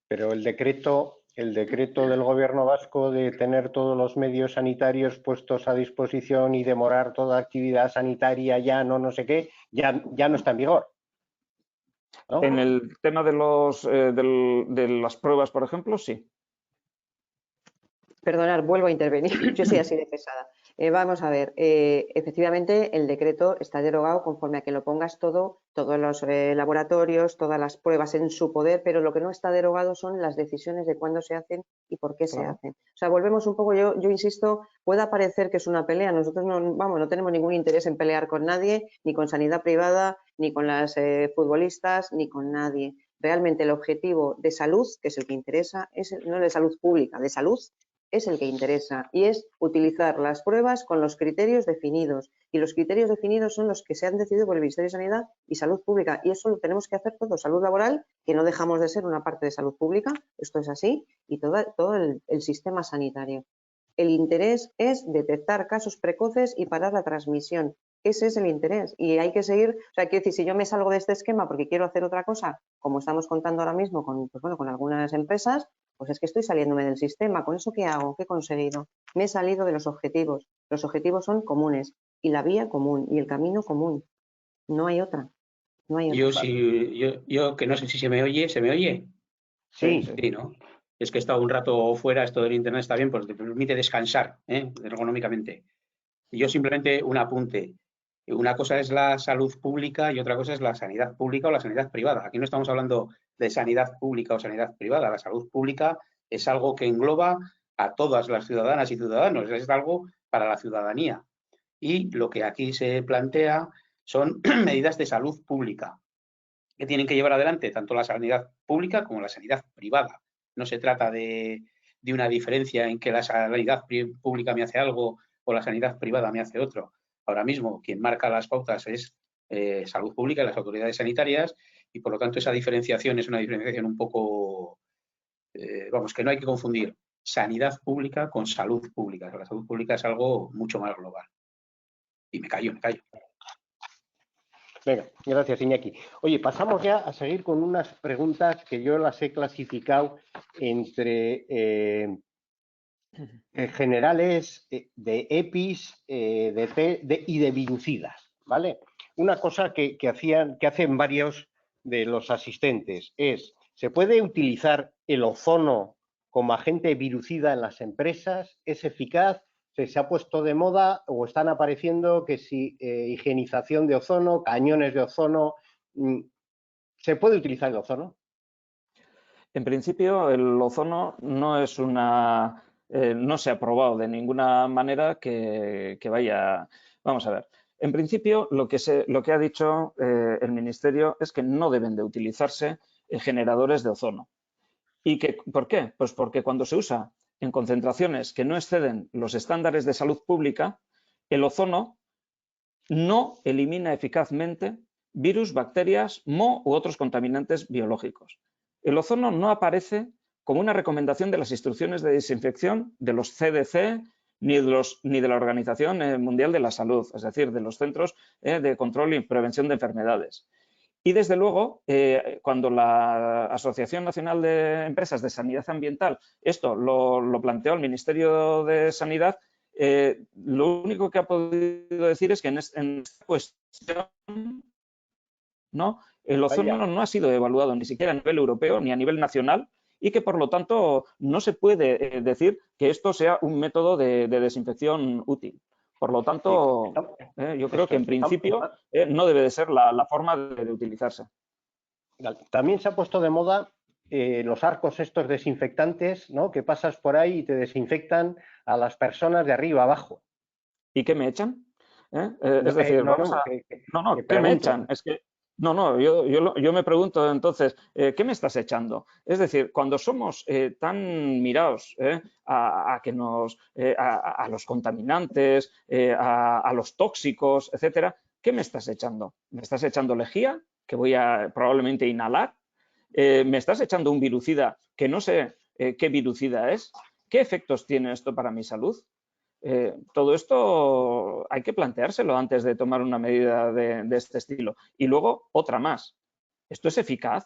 Pero el decreto del Gobierno vasco de tener todos los medios sanitarios puestos a disposición y demorar toda actividad sanitaria ya no sé qué, ya no está en vigor, ¿no? En el tema de las pruebas, por ejemplo, sí. Perdonad, vuelvo a intervenir. Yo soy así de pesada. Vamos a ver, efectivamente el decreto está derogado conforme a que lo pongas todos los laboratorios, todas las pruebas en su poder, pero lo que no está derogado son las decisiones de cuándo se hacen y por qué se hacen. O sea, volvemos un poco, yo insisto, puede parecer que es una pelea, nosotros no tenemos ningún interés en pelear con nadie, ni con sanidad privada, ni con las futbolistas, ni con nadie. Realmente el objetivo de salud, que es el que interesa, es no de salud pública, de salud, es el que interesa y es utilizar las pruebas con los criterios definidos. Y los criterios definidos son los que se han decidido por el Ministerio de Sanidad y Salud Pública. Y eso lo tenemos que hacer todo. Salud laboral, que no dejamos de ser una parte de salud pública, esto es así, y todo el sistema sanitario. El interés es detectar casos precoces y parar la transmisión. Ese es el interés y hay que seguir, o sea, quiero decir, si yo me salgo de este esquema porque quiero hacer otra cosa, como estamos contando ahora mismo con, pues bueno, con algunas empresas, pues es que estoy saliéndome del sistema. ¿Con eso qué hago? ¿Qué he conseguido? Me he salido de los objetivos. Los objetivos son comunes y la vía común y el camino común. No hay otra. No hay otra. Yo que no sé si se me oye, ¿se me oye? Sí. Sí, ¿no? Es que he estado un rato fuera, esto del internet está bien porque te permite descansar ergonómicamente. Y yo simplemente un apunte. Una cosa es la salud pública y otra cosa es la sanidad pública o la sanidad privada. Aquí no estamos hablando de sanidad pública o sanidad privada. La salud pública es algo que engloba a todas las ciudadanas y ciudadanos. Es algo para la ciudadanía. Y lo que aquí se plantea son medidas de salud pública que tienen que llevar adelante tanto la sanidad pública como la sanidad privada. No se trata de una diferencia en que la sanidad pública me hace algo o la sanidad privada me hace otro. Ahora mismo quien marca las pautas es salud pública y las autoridades sanitarias y por lo tanto esa diferenciación es una diferenciación un poco, vamos, que no hay que confundir sanidad pública con salud pública. La salud pública es algo mucho más global. Y me callo. Venga, gracias, Iñaki. Oye, pasamos ya a seguir con unas preguntas que yo las he clasificado entre generales, de EPIs y de virucidas, ¿vale? Una cosa que hacen varios de los asistentes es, ¿se puede utilizar el ozono como agente virucida en las empresas? ¿Es eficaz? ¿Se ha puesto de moda o están apareciendo que si higienización de ozono, cañones de ozono? ¿Se puede utilizar el ozono? En principio, el ozono no es no se ha probado de ninguna manera que vaya. Vamos a ver. En principio, lo que ha dicho el Ministerio es que no deben de utilizarse generadores de ozono. ¿Por qué? Pues porque cuando se usa en concentraciones que no exceden los estándares de salud pública, el ozono no elimina eficazmente virus, bacterias, moho u otros contaminantes biológicos. El ozono no aparece como una recomendación de las instrucciones de desinfección de los CDC ni de la Organización Mundial de la Salud, es decir, de los Centros de Control y Prevención de Enfermedades. Y, desde luego, cuando la Asociación Nacional de Empresas de Sanidad Ambiental esto lo planteó al Ministerio de Sanidad, lo único que ha podido decir es que en esta cuestión el ozono no ha sido evaluado ni siquiera a nivel europeo ni a nivel nacional y que, por lo tanto, no se puede decir que esto sea un método de desinfección útil. Por lo tanto, yo creo que en principio no debe de ser la forma de utilizarse. También se ha puesto de moda los arcos estos desinfectantes, ¿no? Que pasas por ahí y te desinfectan a las personas de arriba abajo. ¿Y qué me echan? Es decir, ¿qué me echan? Es que yo me pregunto entonces, ¿qué me estás echando? Es decir, cuando somos tan mirados a los contaminantes, a los tóxicos, etcétera, ¿qué me estás echando? ¿Me estás echando lejía, que voy a probablemente inhalar? ¿Me estás echando un virucida que no sé qué virucida es? ¿Qué efectos tiene esto para mi salud? Todo esto hay que planteárselo antes de tomar una medida de este estilo. Y luego, otra más. ¿Esto es eficaz?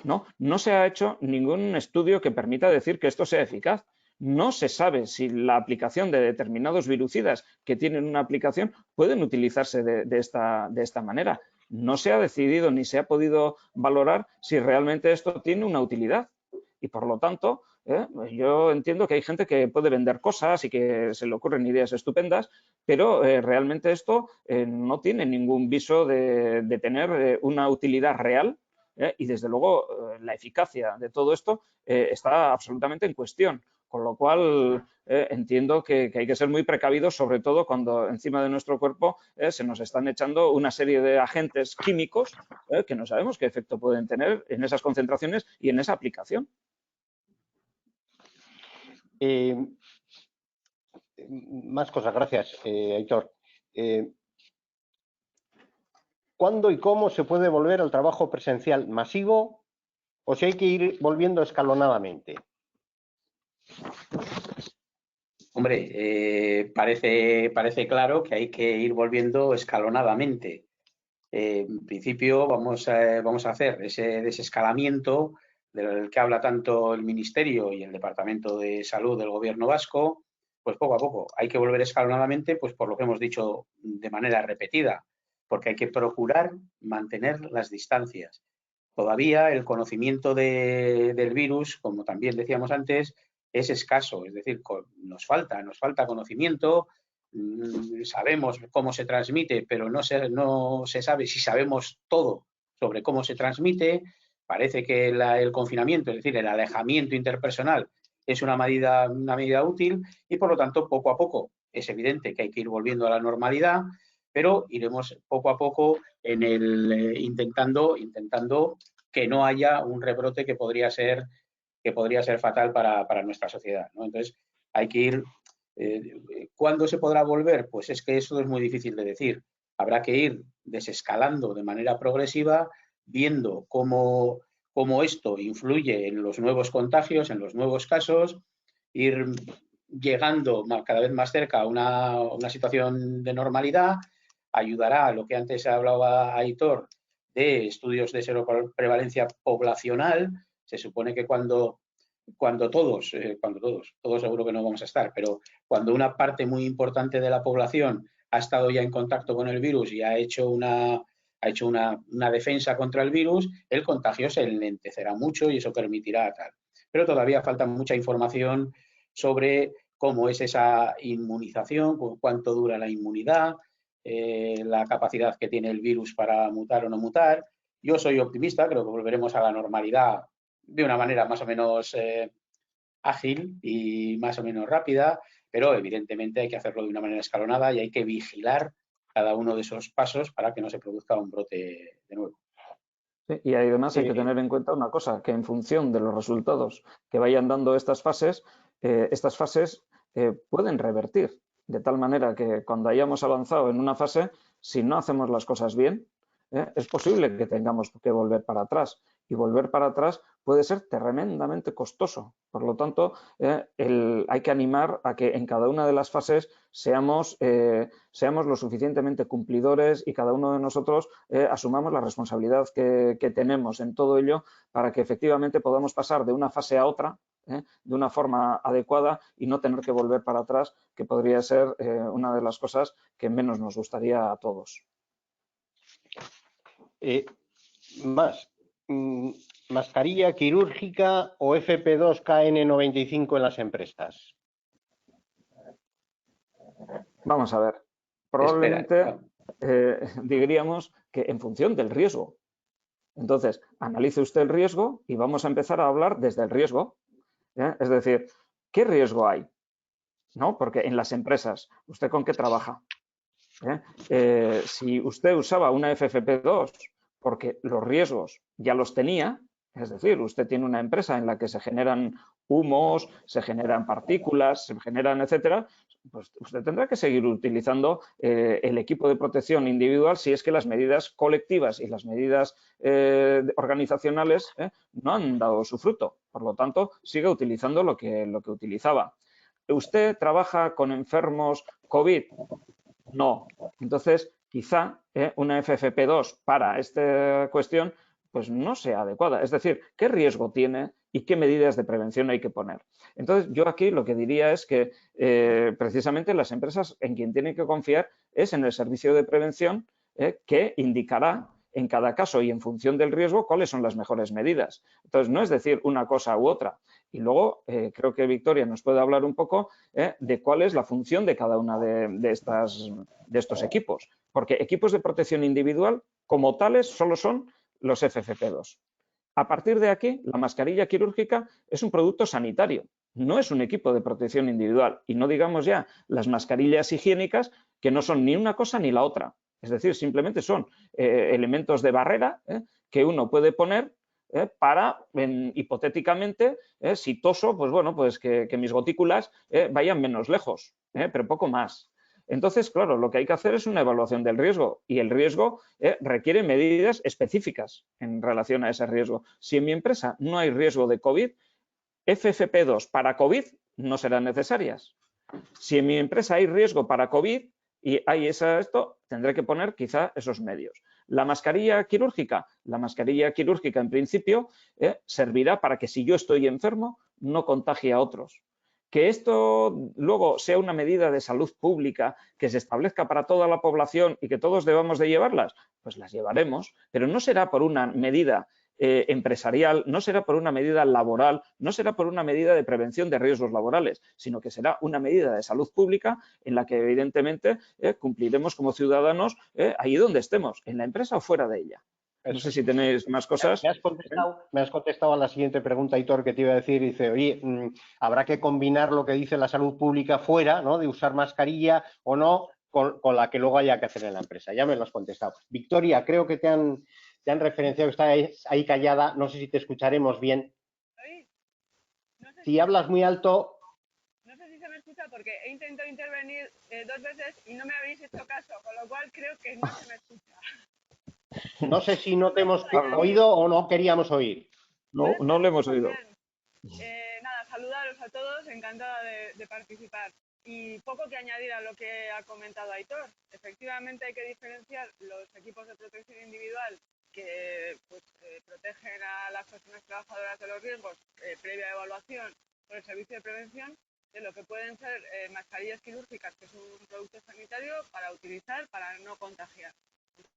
No se ha hecho ningún estudio que permita decir que esto sea eficaz. No se sabe si la aplicación de determinados virucidas que tienen una aplicación pueden utilizarse de esta manera. No se ha decidido ni se ha podido valorar si realmente esto tiene una utilidad. Y, por lo tanto, yo entiendo que hay gente que puede vender cosas y que se le ocurren ideas estupendas, pero realmente esto no tiene ningún viso de tener una utilidad real y, desde luego, la eficacia de todo esto está absolutamente en cuestión. Con lo cual, entiendo que hay que ser muy precavidos, sobre todo cuando encima de nuestro cuerpo se nos están echando una serie de agentes químicos que no sabemos qué efecto pueden tener en esas concentraciones y en esa aplicación. más cosas, gracias, Aitor. ¿Cuándo y cómo se puede volver al trabajo presencial masivo o si hay que ir volviendo escalonadamente? Hombre, parece claro que hay que ir volviendo escalonadamente. En principio vamos a hacer ese desescalamiento del que habla tanto el Ministerio y el Departamento de Salud del Gobierno vasco, pues poco a poco. Hay que volver escalonadamente, pues por lo que hemos dicho de manera repetida, porque hay que procurar mantener las distancias. Todavía el conocimiento del virus, como también decíamos antes, es escaso, es decir, nos falta conocimiento, sabemos cómo se transmite, pero no se sabe si sabemos todo sobre cómo se transmite. Parece que el confinamiento, es decir, el alejamiento interpersonal, es una medida útil y, por lo tanto, poco a poco es evidente que hay que ir volviendo a la normalidad, pero iremos poco a poco intentando que no haya un rebrote que podría ser fatal para nuestra sociedad, ¿no? Entonces, hay que ir. ¿Cuándo se podrá volver? Pues es que eso es muy difícil de decir. Habrá que ir desescalando de manera progresiva, viendo cómo esto influye en los nuevos contagios, en los nuevos casos, ir llegando cada vez más cerca a una situación de normalidad. Ayudará a lo que antes hablaba Aitor de estudios de seroprevalencia poblacional. Se supone que cuando todos seguro que no vamos a estar, pero cuando una parte muy importante de la población ha estado ya en contacto con el virus y ha hecho una defensa contra el virus, el contagio se enlentecerá mucho y eso permitirá tal. Pero todavía falta mucha información sobre cómo es esa inmunización, cuánto dura la inmunidad, la capacidad que tiene el virus para mutar o no mutar. Yo soy optimista, creo que volveremos a la normalidad de una manera más o menos ágil y más o menos rápida, pero evidentemente hay que hacerlo de una manera escalonada y hay que vigilar cada uno de esos pasos para que no se produzca un brote de nuevo. Sí, y además hay que tener en cuenta una cosa, que en función de los resultados que vayan dando estas fases pueden revertir, de tal manera que cuando hayamos avanzado en una fase, si no hacemos las cosas bien, es posible que tengamos que volver para atrás. Y volver para atrás puede ser tremendamente costoso. Por lo tanto, hay que animar a que en cada una de las fases seamos lo suficientemente cumplidores y cada uno de nosotros asumamos la responsabilidad que tenemos en todo ello para que efectivamente podamos pasar de una fase a otra de una forma adecuada y no tener que volver para atrás, que podría ser una de las cosas que menos nos gustaría a todos. ¿Mascarilla quirúrgica o FP2 KN95 en las empresas? Vamos a ver. Probablemente diríamos que en función del riesgo. Entonces, analice usted el riesgo y vamos a empezar a hablar desde el riesgo. Es decir, ¿qué riesgo hay? ¿No? Porque en las empresas, ¿usted con qué trabaja? Si usted usaba una FFP2 porque los riesgos ya los tenía, es decir, usted tiene una empresa en la que se generan humos, se generan partículas, se generan, etcétera, pues usted tendrá que seguir utilizando el equipo de protección individual si es que las medidas colectivas y las medidas organizacionales no han dado su fruto. Por lo tanto, sigue utilizando lo que utilizaba. ¿Usted trabaja con enfermos COVID? No. Entonces, quizá una FFP2 para esta cuestión pues no sea adecuada. Es decir, ¿qué riesgo tiene y qué medidas de prevención hay que poner? Entonces, yo aquí lo que diría es que precisamente las empresas en quien tienen que confiar es en el servicio de prevención que indicará en cada caso y en función del riesgo cuáles son las mejores medidas. Entonces, no es decir una cosa u otra. Y luego creo que Victoria nos puede hablar un poco de cuál es la función de cada una de estos equipos. Porque equipos de protección individual, como tales, solo son los FFP2. A partir de aquí, la mascarilla quirúrgica es un producto sanitario, no es un equipo de protección individual. Y no digamos ya las mascarillas higiénicas, que no son ni una cosa ni la otra. Es decir, simplemente son elementos de barrera que uno puede poner para, hipotéticamente, si toso, pues bueno, pues que mis gotículas vayan menos lejos, pero poco más. Entonces, claro, lo que hay que hacer es una evaluación del riesgo y el riesgo requiere medidas específicas en relación a ese riesgo. Si en mi empresa no hay riesgo de COVID, FFP2 para COVID no serán necesarias. Si en mi empresa hay riesgo para COVID y hay esto, tendré que poner quizá esos medios. La mascarilla quirúrgica en principio servirá para que si yo estoy enfermo no contagie a otros. Que esto luego sea una medida de salud pública que se establezca para toda la población y que todos debamos de llevarlas, pues las llevaremos, pero no será por una medida empresarial, no será por una medida laboral, no será por una medida de prevención de riesgos laborales, sino que será una medida de salud pública en la que evidentemente cumpliremos como ciudadanos ahí donde estemos, en la empresa o fuera de ella. No sé si tenéis más cosas. Me has contestado a la siguiente pregunta, Aitor, que te iba a decir. Dice, oye, habrá que combinar lo que dice la salud pública fuera, ¿no? De usar mascarilla o no, con la que luego haya que hacer en la empresa. Ya me lo has contestado. Victoria, creo que te han referenciado, estás ahí callada. No sé si te escucharemos bien. No sé Si hablas muy alto. No sé si se me escucha porque he intentado intervenir 2 veces y no me habéis hecho caso, con lo cual creo que no se me escucha. No sé si no te hemos oído o no queríamos oír. No, no lo hemos oído. Nada, saludaros a todos, encantada de participar. Y poco que añadir a lo que ha comentado Aitor. Efectivamente hay que diferenciar los equipos de protección individual que pues, protegen a las personas trabajadoras de los riesgos previa evaluación por el servicio de prevención, de lo que pueden ser mascarillas quirúrgicas, que es un producto sanitario para utilizar para no contagiar.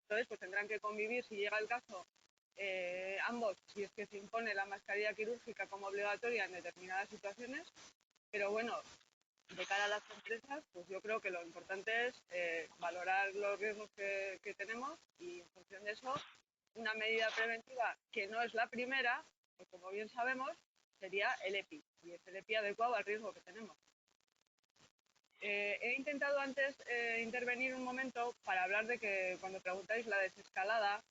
Entonces, pues tendrán que convivir, si llega el caso, ambos, si es que se impone la mascarilla quirúrgica como obligatoria en determinadas situaciones, pero bueno, de cara a las empresas, pues yo creo que lo importante es valorar los riesgos que tenemos y en función de eso, una medida preventiva que no es la primera, pues como bien sabemos, sería el EPI, y es el EPI adecuado al riesgo que tenemos. He intentado antes intervenir un momento para hablar de que cuando preguntáis la desescalada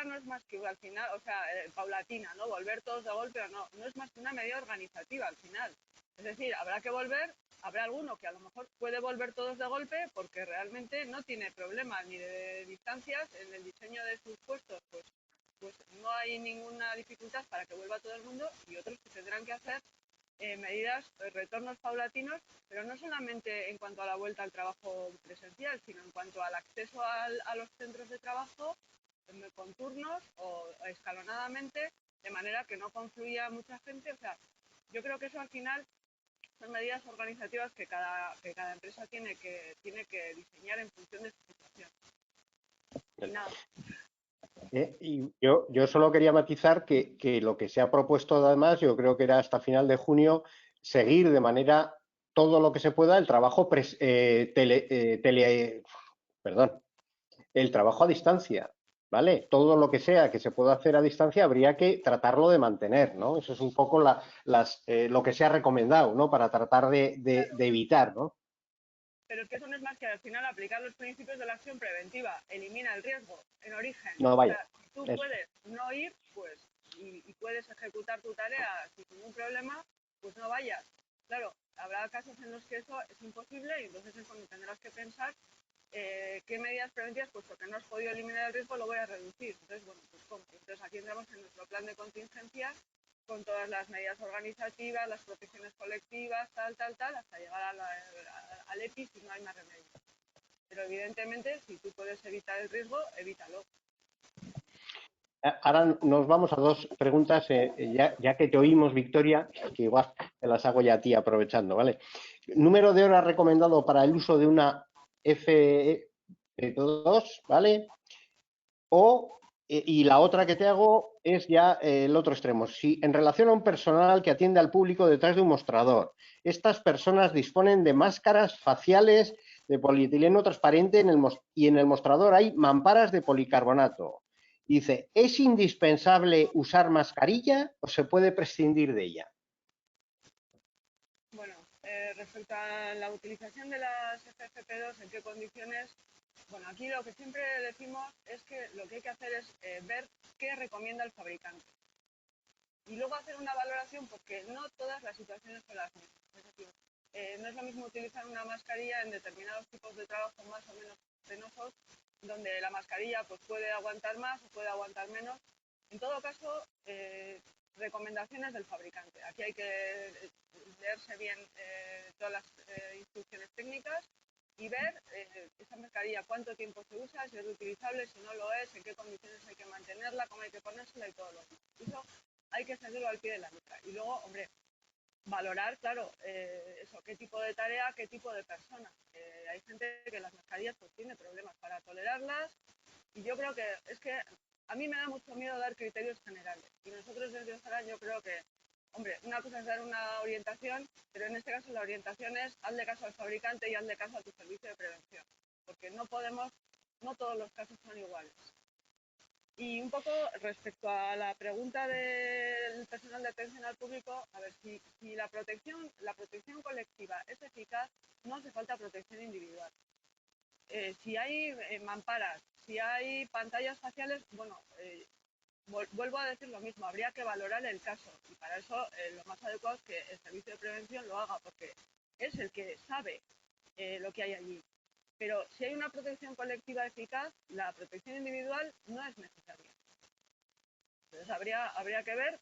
no es más que al final, o sea, paulatina, ¿no? Volver todos de golpe o no es más que una medida organizativa al final. Es decir, habrá que volver, habrá alguno que a lo mejor puede volver todos de golpe porque realmente no tiene problemas ni de distancias en el diseño de sus puestos, pues no hay ninguna dificultad para que vuelva todo el mundo, y otros que tendrán que hacer medidas, retornos paulatinos, pero no solamente en cuanto a la vuelta al trabajo presencial, sino en cuanto al acceso a los centros de trabajo con turnos o escalonadamente, de manera que no confluya mucha gente. O sea, yo creo que eso al final son medidas organizativas que cada empresa tiene que diseñar en función de su situación. Y nada. Y yo solo quería matizar que lo que se ha propuesto además, yo creo que era hasta final de junio, seguir de manera todo lo que se pueda el trabajo el trabajo a distancia, ¿vale? Todo lo que sea que se pueda hacer a distancia habría que tratarlo de mantener, ¿no? Eso es un poco lo que se ha recomendado, ¿no? Para tratar de evitar, ¿no? Pero es que eso no es más que al final aplicar los principios de la acción preventiva. Elimina el riesgo en origen. No, vaya. O sea, si tú puedes no ir, pues, y puedes ejecutar tu tarea sin ningún problema, pues no vayas. Claro, habrá casos en los que eso es imposible y entonces es cuando tendrás que pensar qué medidas preventivas, puesto que no has podido eliminar el riesgo, lo voy a reducir. Entonces, bueno, pues ¿cómo? Entonces aquí entramos en nuestro plan de contingencia con todas las medidas organizativas, las protecciones colectivas, tal, hasta llegar al EPI si no hay más remedio. Pero evidentemente, si tú puedes evitar el riesgo, evítalo. Ahora nos vamos a dos preguntas, ya que te oímos, Victoria, que igual te las hago ya a ti aprovechando, ¿vale? Número de horas recomendado para el uso de una FFP2, ¿vale? Y la otra que te hago es ya el otro extremo. Si en relación a un personal que atiende al público detrás de un mostrador, estas personas disponen de máscaras faciales de polietileno transparente y en el mostrador hay mamparas de policarbonato. Dice, ¿es indispensable usar mascarilla o se puede prescindir de ella? Bueno, respecto a la utilización de las FFP2, ¿en qué condiciones? Bueno, aquí lo que siempre decimos es que lo que hay que hacer es ver qué recomienda el fabricante. Y luego hacer una valoración, porque no todas las situaciones son las mismas. Es decir, no es lo mismo utilizar una mascarilla en determinados tipos de trabajo más o menos penosos, donde la mascarilla pues, puede aguantar más o puede aguantar menos. En todo caso, recomendaciones del fabricante. Aquí hay que leerse bien todas las instrucciones técnicas y ver esa mascarilla, cuánto tiempo se usa, si es reutilizable, si no lo es, en qué condiciones hay que mantenerla, cómo hay que ponérsela y todo lo demás. Eso hay que seguirlo al pie de la letra. Y luego, hombre, valorar, claro, eso, qué tipo de tarea, qué tipo de persona. Hay gente que las mascarillas pues tiene problemas para tolerarlas y yo creo que es que a mí me da mucho miedo dar criterios generales. Y nosotros desde Osalan yo creo que, hombre, una cosa es dar una orientación, pero en este caso la orientación es hazle caso al fabricante y hazle caso a tu servicio de prevención. Porque no podemos, no todos los casos son iguales. Y un poco respecto a la pregunta del personal de atención al público, a ver, si la protección colectiva es eficaz, no hace falta protección individual. Si hay mamparas, si hay pantallas faciales, bueno, vuelvo a decir lo mismo, habría que valorar el caso y para eso lo más adecuado es que el servicio de prevención lo haga porque es el que sabe lo que hay allí. Pero si hay una protección colectiva eficaz, la protección individual no es necesaria. Entonces habría que ver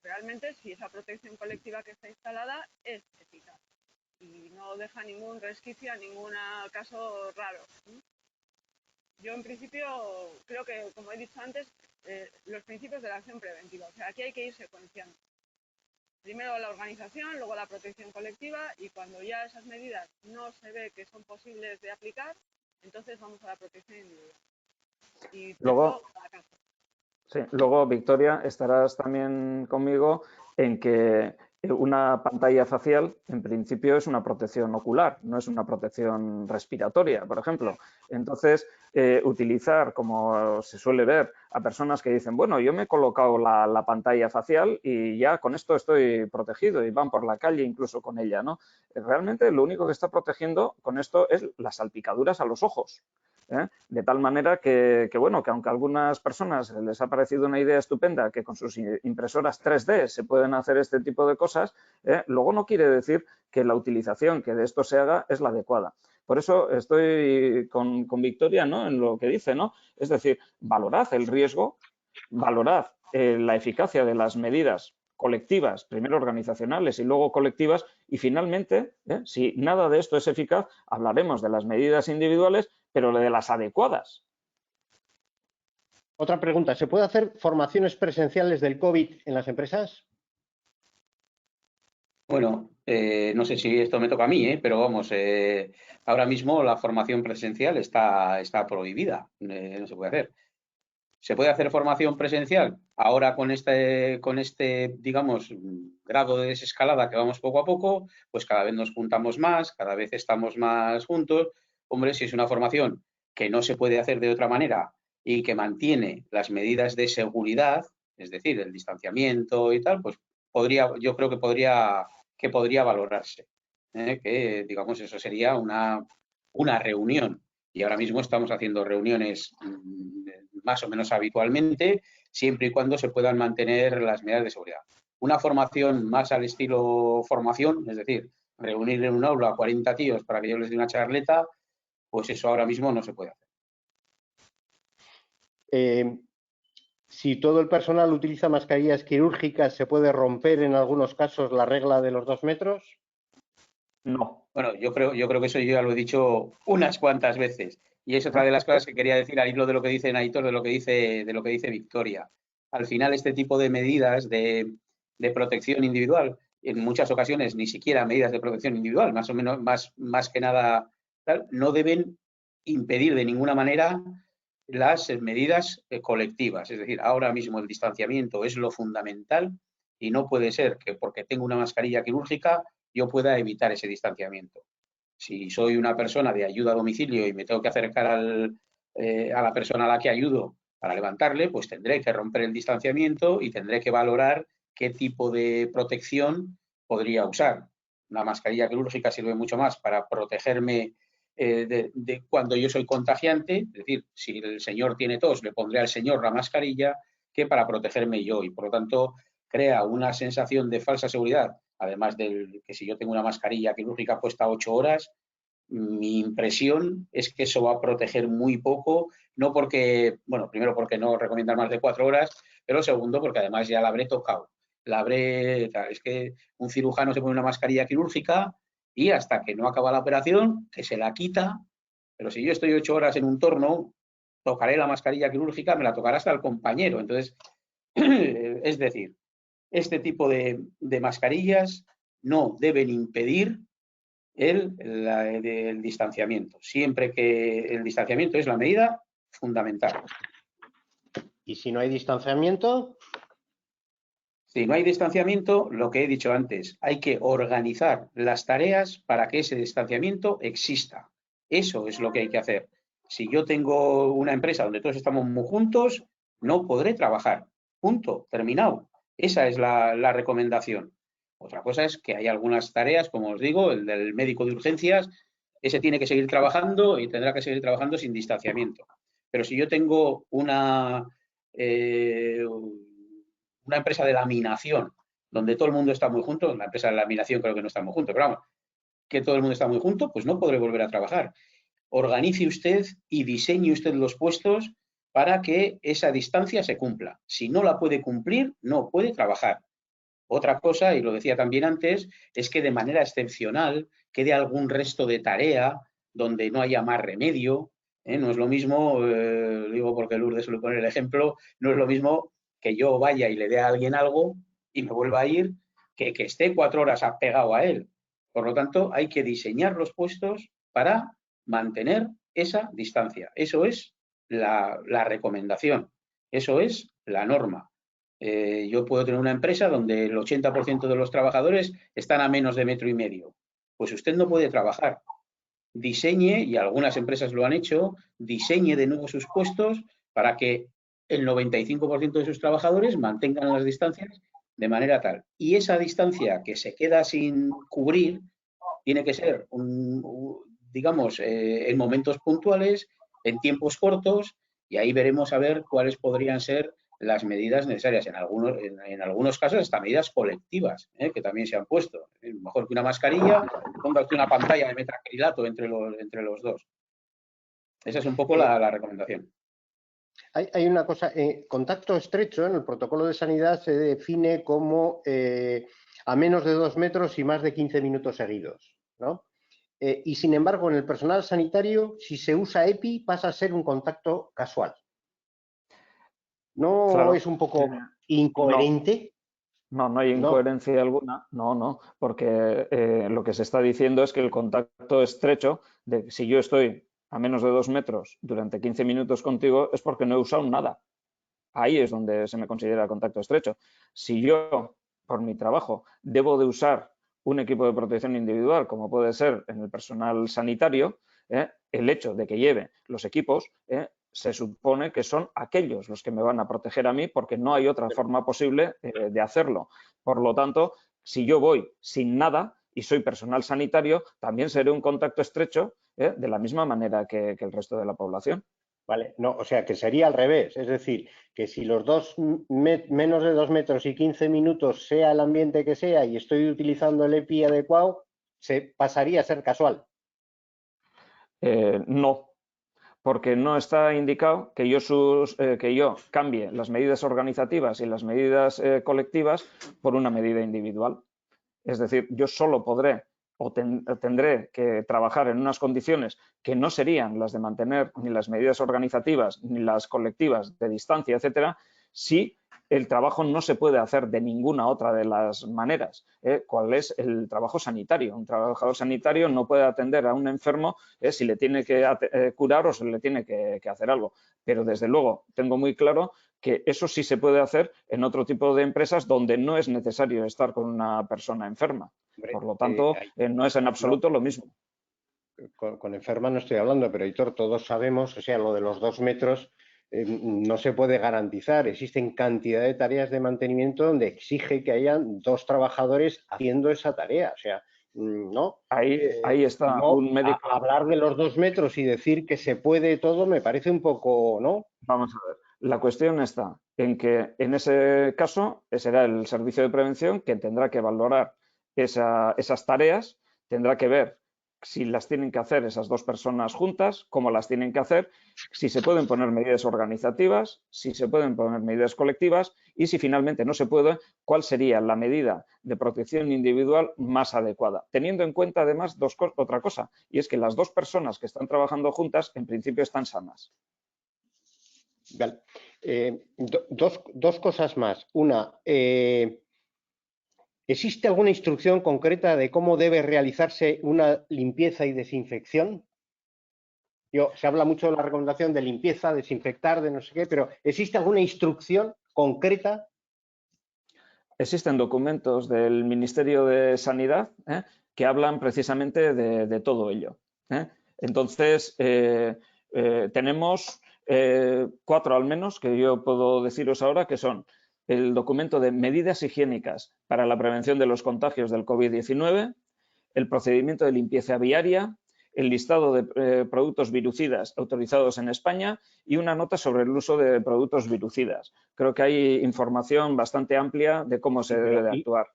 realmente si esa protección colectiva que está instalada es eficaz y no deja ningún resquicio a ningún caso raro. Yo en principio creo que, como he dicho antes, los principios de la acción preventiva. O sea, aquí hay que ir secuenciando. Primero la organización, luego la protección colectiva y cuando ya esas medidas no se ve que son posibles de aplicar, entonces vamos a la protección individual. Y Luego, sí, luego, Victoria, estarás también conmigo en que una pantalla facial, en principio, es una protección ocular, no es una protección respiratoria, por ejemplo. Entonces, utilizar, como se suele ver, a personas que dicen, bueno, yo me he colocado la pantalla facial y ya con esto estoy protegido y van por la calle incluso con ella, ¿no? Realmente lo único que está protegiendo con esto es las salpicaduras a los ojos. De tal manera que, bueno, que aunque a algunas personas les ha parecido una idea estupenda que con sus impresoras 3D se pueden hacer este tipo de cosas, luego no quiere decir que la utilización que de esto se haga es la adecuada. Por eso estoy con Victoria, ¿no?, en lo que dice, ¿no? Es decir, valorad el riesgo, valorad la eficacia de las medidas colectivas, primero organizacionales y luego colectivas, y finalmente, si nada de esto es eficaz, hablaremos de las medidas individuales, pero de las adecuadas. Otra pregunta, ¿se puede hacer formaciones presenciales del COVID en las empresas? Bueno, no sé si esto me toca a mí, pero vamos, ahora mismo la formación presencial está prohibida, no se puede hacer. ¿Se puede hacer formación presencial? Ahora con este, digamos, grado de desescalada que vamos poco a poco, pues cada vez nos juntamos más, cada vez estamos más juntos. Hombre, si es una formación que no se puede hacer de otra manera y que mantiene las medidas de seguridad, es decir, el distanciamiento y tal, pues yo creo que podría valorarse. Que, digamos, eso sería una reunión. Y ahora mismo estamos haciendo reuniones más o menos habitualmente, siempre y cuando se puedan mantener las medidas de seguridad. Una formación más al estilo formación, es decir, reunir en un aula a 40 tíos para que yo les dé una charleta, pues eso ahora mismo no se puede hacer. Si todo el personal utiliza mascarillas quirúrgicas, ¿se puede romper en algunos casos la regla de los 2 metros? No. Bueno, yo creo que eso yo ya lo he dicho unas cuantas veces. Y es otra de las cosas que quería decir al hilo de lo que dice Naitor, de lo que dice Victoria. Al final, este tipo de medidas de protección individual, en muchas ocasiones ni siquiera medidas de protección individual, más o menos, más que nada, no deben impedir de ninguna manera las medidas colectivas. Es decir, ahora mismo el distanciamiento es lo fundamental y no puede ser que porque tengo una mascarilla quirúrgica yo pueda evitar ese distanciamiento. Si soy una persona de ayuda a domicilio y me tengo que acercar a la persona a la que ayudo para levantarle, pues tendré que romper el distanciamiento y tendré que valorar qué tipo de protección podría usar. Una mascarilla quirúrgica sirve mucho más para protegerme de cuando yo soy contagiante, es decir, si el señor tiene tos, le pondré al señor la mascarilla, que para protegerme yo, y por lo tanto crea una sensación de falsa seguridad, además de que si yo tengo una mascarilla quirúrgica puesta 8 horas, mi impresión es que eso va a proteger muy poco, no porque, bueno, primero porque no recomiendan más de 4 horas, pero segundo porque además ya la habré tocado. Es que un cirujano se pone una mascarilla quirúrgica y hasta que no acaba la operación, que se la quita, pero si yo estoy 8 horas en un torno, tocaré la mascarilla quirúrgica, me la tocará hasta el compañero. Entonces, es decir, este tipo de mascarillas no deben impedir el distanciamiento, siempre que el distanciamiento es la medida fundamental. ¿Y si no hay distanciamiento? Si no hay distanciamiento, lo que he dicho antes, hay que organizar las tareas para que ese distanciamiento exista. Eso es lo que hay que hacer. Si yo tengo una empresa donde todos estamos muy juntos, no podré trabajar. Punto, terminado. Esa es la recomendación. Otra cosa es que hay algunas tareas, como os digo, el del médico de urgencias, ese tiene que seguir trabajando y tendrá que seguir trabajando sin distanciamiento. Pero si yo tengo una empresa de laminación, donde todo el mundo está muy junto, la empresa de laminación creo que no está muy junto, pero vamos, que todo el mundo está muy junto, pues no podré volver a trabajar. Organice usted y diseñe usted los puestos para que esa distancia se cumpla. Si no la puede cumplir, no puede trabajar. Otra cosa, y lo decía también antes, es que de manera excepcional quede algún resto de tarea donde no haya más remedio. No es lo mismo, digo porque Lourdes suele poner el ejemplo, no es lo mismo que yo vaya y le dé a alguien algo y me vuelva a ir que esté 4 horas pegado a él. Por lo tanto, hay que diseñar los puestos para mantener esa distancia. Eso es la recomendación, eso es la norma. Yo puedo tener una empresa donde el 80% de los trabajadores están a menos de 1,5 metros. Pues usted no puede trabajar. Diseñe, y algunas empresas lo han hecho, diseñe de nuevo sus puestos para que el 95% de sus trabajadores mantengan las distancias de manera tal. Y esa distancia que se queda sin cubrir tiene que ser, digamos, en momentos puntuales, en tiempos cortos, y ahí veremos a ver cuáles podrían ser las medidas necesarias. En algunos casos, hasta medidas colectivas, que también se han puesto. Mejor que una mascarilla, ponga usted una pantalla de metacrilato entre los dos. Esa es un poco la recomendación. Hay una cosa, contacto estrecho en el protocolo de sanidad se define como a menos de 2 metros y más de 15 minutos seguidos, ¿no? Y sin embargo, en el personal sanitario, si se usa EPI, pasa a ser un contacto casual. ¿No Claro, es un poco incoherente? No hay incoherencia alguna, no, porque lo que se está diciendo es que el contacto estrecho, si yo estoy a menos de 2 metros durante 15 minutos contigo, es porque no he usado nada. Ahí es donde se me considera contacto estrecho. Si yo, por mi trabajo, debo de usar un equipo de protección individual, como puede ser en el personal sanitario, el hecho de que lleve los equipos se supone que son aquellos los que me van a proteger a mí porque no hay otra forma posible de hacerlo. Por lo tanto, si yo voy sin nada y soy personal sanitario, también seré un contacto estrecho de la misma manera que el resto de la población. Vale, no, o sea que sería al revés, es decir, que si los menos de 2 metros y 15 minutos, sea el ambiente que sea, y estoy utilizando el EPI adecuado, se pasaría a ser casual. No, porque no está indicado que yo cambie las medidas organizativas y las medidas colectivas por una medida individual. Es decir, yo solo podré o tendré que trabajar en unas condiciones que no serían las de mantener ni las medidas organizativas ni las colectivas de distancia, etcétera, si el trabajo no se puede hacer de ninguna otra de las maneras. ¿Cuál es el trabajo sanitario? Un trabajador sanitario no puede atender a un enfermo si le tiene que curar o se le tiene que hacer algo. Pero, desde luego, tengo muy claro que eso sí se puede hacer en otro tipo de empresas donde no es necesario estar con una persona enferma. Por lo tanto, no es en absoluto lo mismo. Con enferma no estoy hablando, pero Hitor, todos sabemos, o sea, lo de los 2 metros no se puede garantizar. Existen cantidad de tareas de mantenimiento donde exige que hayan 2 trabajadores haciendo esa tarea. O sea, ¿no? Ahí está No, un médico. hablar de los 2 metros y decir que se puede todo me parece un poco, ¿no? Vamos a ver. La cuestión está en que en ese caso será el servicio de prevención quien tendrá que valorar esas tareas, tendrá que ver si las tienen que hacer esas dos personas juntas, cómo las tienen que hacer, si se pueden poner medidas organizativas, si se pueden poner medidas colectivas y si finalmente no se puede, cuál sería la medida de protección individual más adecuada. Teniendo en cuenta además otra cosa, y es que las dos personas que están trabajando juntas en principio están sanas. Vale. Dos cosas más. Una, ¿existe alguna instrucción concreta de cómo debe realizarse una limpieza y desinfección? Se habla mucho de la recomendación de limpieza, desinfectar, de no sé qué, pero ¿existe alguna instrucción concreta? Existen documentos del Ministerio de Sanidad que hablan precisamente de todo ello. Entonces, tenemos 4 al menos que yo puedo deciros ahora, que son el documento de medidas higiénicas para la prevención de los contagios del COVID-19, el procedimiento de limpieza viaria, el listado de productos virucidas autorizados en España y una nota sobre el uso de productos virucidas. Creo que hay información bastante amplia de cómo se debe de actuar.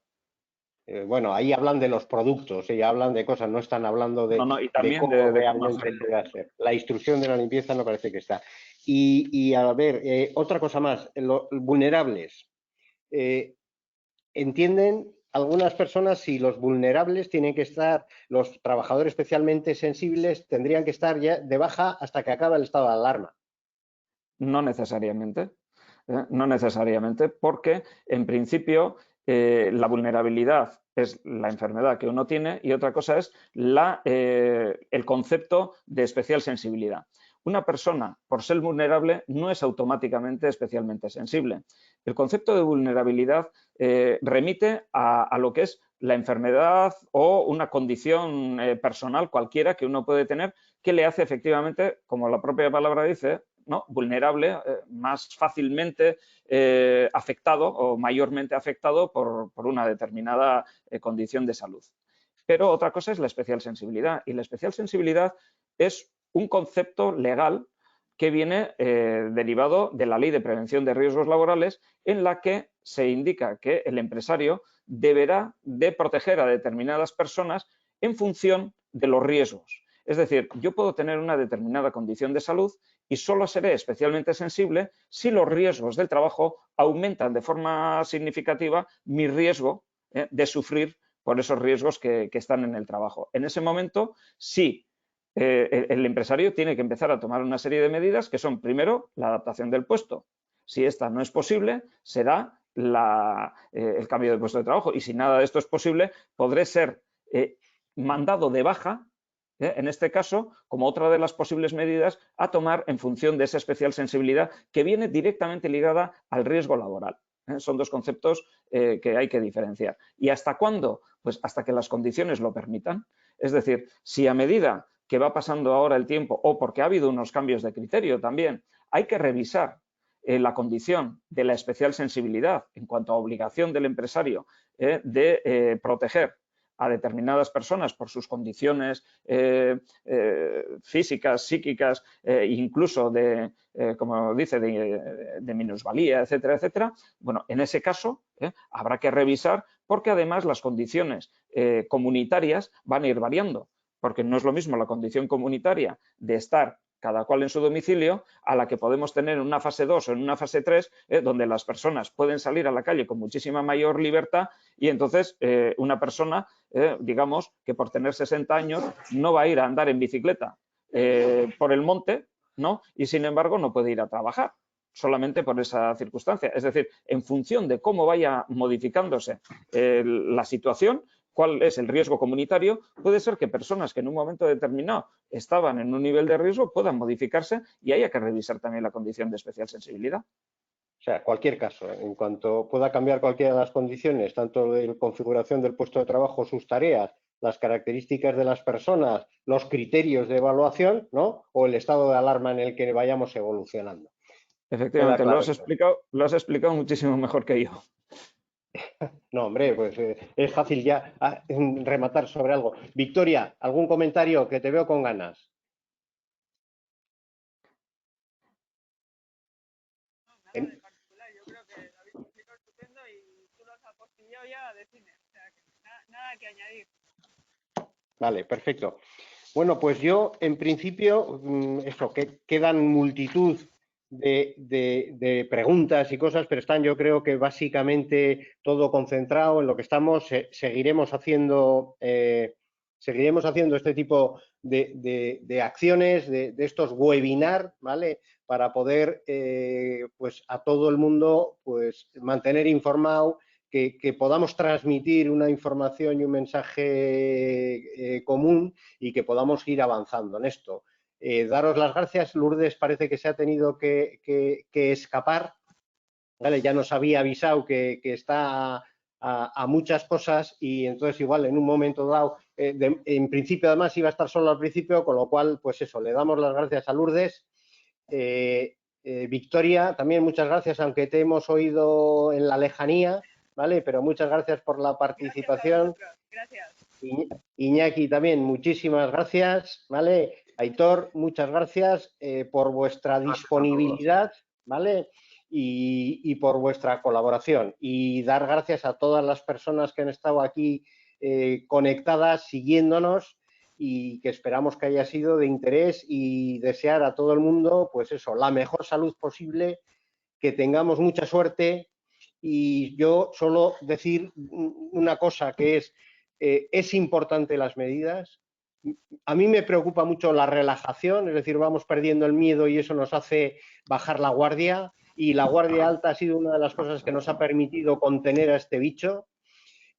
Bueno, ahí hablan de los productos, hablan de cosas, no están hablando de, y también cómo de realmente se debe hacer. La instrucción de la limpieza no parece que está. Y a ver, otra cosa más, los vulnerables. ¿Entienden algunas personas si los vulnerables tienen que estar, los trabajadores especialmente sensibles tendrían que estar ya de baja hasta que acabe el estado de alarma? No necesariamente. No necesariamente, porque en principio la vulnerabilidad es la enfermedad que uno tiene y otra cosa es el concepto de especial sensibilidad. Una persona, por ser vulnerable, no es automáticamente especialmente sensible. El concepto de vulnerabilidad remite a lo que es la enfermedad o una condición personal cualquiera que uno puede tener que le hace efectivamente, como la propia palabra dice, ¿no? Vulnerable, más fácilmente afectado o mayormente afectado por una determinada condición de salud. Pero otra cosa es la especial sensibilidad, y la especial sensibilidad es un concepto legal que viene derivado de la Ley de Prevención de Riesgos Laborales, en la que se indica que el empresario deberá de proteger a determinadas personas en función de los riesgos. Es decir, yo puedo tener una determinada condición de salud y solo seré especialmente sensible si los riesgos del trabajo aumentan de forma significativa mi riesgo de sufrir por esos riesgos que están en el trabajo. En ese momento, sí, el empresario tiene que empezar a tomar una serie de medidas que son, primero, la adaptación del puesto. Si esta no es posible, será el cambio de puesto de trabajo. Y si nada de esto es posible, podré ser mandado de baja, en este caso, como otra de las posibles medidas a tomar en función de esa especial sensibilidad que viene directamente ligada al riesgo laboral. Son dos conceptos que hay que diferenciar. ¿Y hasta cuándo? Pues hasta que las condiciones lo permitan. Es decir, si a medida que va pasando ahora el tiempo o porque ha habido unos cambios de criterio también, hay que revisar la condición de la especial sensibilidad en cuanto a obligación del empresario de proteger a determinadas personas por sus condiciones físicas, psíquicas, incluso como dice, de minusvalía, etcétera, etcétera. Bueno, en ese caso habrá que revisar porque además las condiciones comunitarias van a ir variando, porque no es lo mismo la condición comunitaria de estar cada cual en su domicilio, a la que podemos tener en una fase 2 o en una fase 3, donde las personas pueden salir a la calle con muchísima mayor libertad y entonces una persona, digamos, que por tener 60 años no va a ir a andar en bicicleta por el monte, ¿no? Y sin embargo no puede ir a trabajar solamente por esa circunstancia. Es decir, en función de cómo vaya modificándose la situación, cuál es el riesgo comunitario, puede ser que personas que en un momento determinado estaban en un nivel de riesgo puedan modificarse y haya que revisar también la condición de especial sensibilidad. O sea, cualquier caso, en cuanto pueda cambiar cualquiera de las condiciones, tanto de configuración del puesto de trabajo, sus tareas, las características de las personas, los criterios de evaluación, ¿no? O el estado de alarma en el que vayamos evolucionando. Efectivamente, lo has explicado muchísimo mejor que yo. No, hombre, pues es fácil ya rematar sobre algo. Victoria, ¿algún comentario? Que te veo con ganas. Nada de particular, yo creo que lo habéis explicado estupendo y tú lo has apostillado ya de cine, o sea que nada que añadir. Vale, perfecto. Bueno, pues yo, en principio, eso, que quedan multitud de preguntas y cosas, pero están, yo creo que básicamente todo concentrado en lo que estamos. Seguiremos haciendo este tipo de acciones, de estos webinar, ¿vale? Para poder, pues, a todo el mundo, pues, mantener informado. Que podamos transmitir una información y un mensaje común y que podamos ir avanzando en esto. Daros las gracias. Lourdes parece que se ha tenido que escapar, ¿vale? Ya nos había avisado que está a muchas cosas y entonces igual en un momento dado, en principio además iba a estar solo al principio, con lo cual, pues eso, le damos las gracias a Lourdes. Victoria, también muchas gracias, aunque te hemos oído en la lejanía, ¿vale? Pero muchas gracias por la participación. Gracias. Iñaki también, muchísimas gracias, ¿vale? Aitor, muchas gracias por vuestra disponibilidad, ¿vale? Y por vuestra colaboración. Y dar gracias a todas las personas que han estado aquí conectadas, siguiéndonos y que esperamos que haya sido de interés y desear a todo el mundo, pues eso, la mejor salud posible, que tengamos mucha suerte. Y yo solo decir una cosa, que es importante las medidas. A mí me preocupa mucho la relajación, es decir, vamos perdiendo el miedo y eso nos hace bajar la guardia, y la guardia alta ha sido una de las cosas que nos ha permitido contener a este bicho.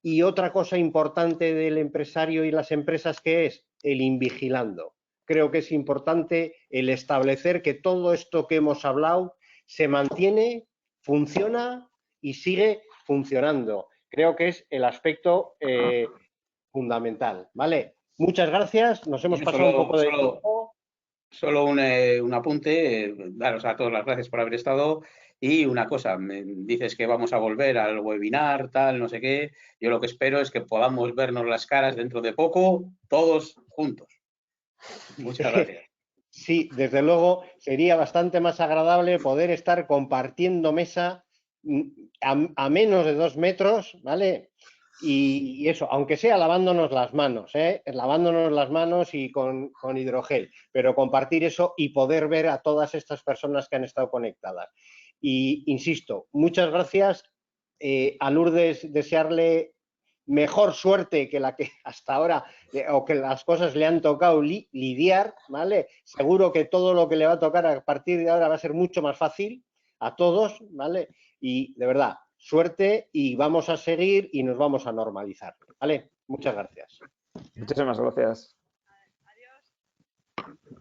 Y otra cosa importante del empresario y las empresas, que es el invigilando. Creo que es importante el establecer que todo esto que hemos hablado se mantiene, funciona y sigue funcionando. Creo que es el aspecto fundamental, ¿vale? Muchas gracias, nos hemos pasado un poco de tiempo. Solo un apunte, daros a todos las gracias por haber estado. Y una cosa, me dices que vamos a volver al webinar, tal, no sé qué. Yo lo que espero es que podamos vernos las caras dentro de poco, todos juntos. Muchas gracias. Sí, desde luego sería bastante más agradable poder estar compartiendo mesa a menos de 2 metros, ¿vale? Y eso, aunque sea lavándonos las manos, lavándonos las manos y con hidrogel, pero compartir eso y poder ver a todas estas personas que han estado conectadas. Y insisto, muchas gracias. A Lourdes desearle mejor suerte que la que hasta ahora, o que las cosas le han tocado lidiar, ¿vale? Seguro que todo lo que le va a tocar a partir de ahora va a ser mucho más fácil a todos, ¿vale? Y de verdad, suerte, y vamos a seguir y nos vamos a normalizar, ¿vale? Muchas gracias. Muchísimas gracias.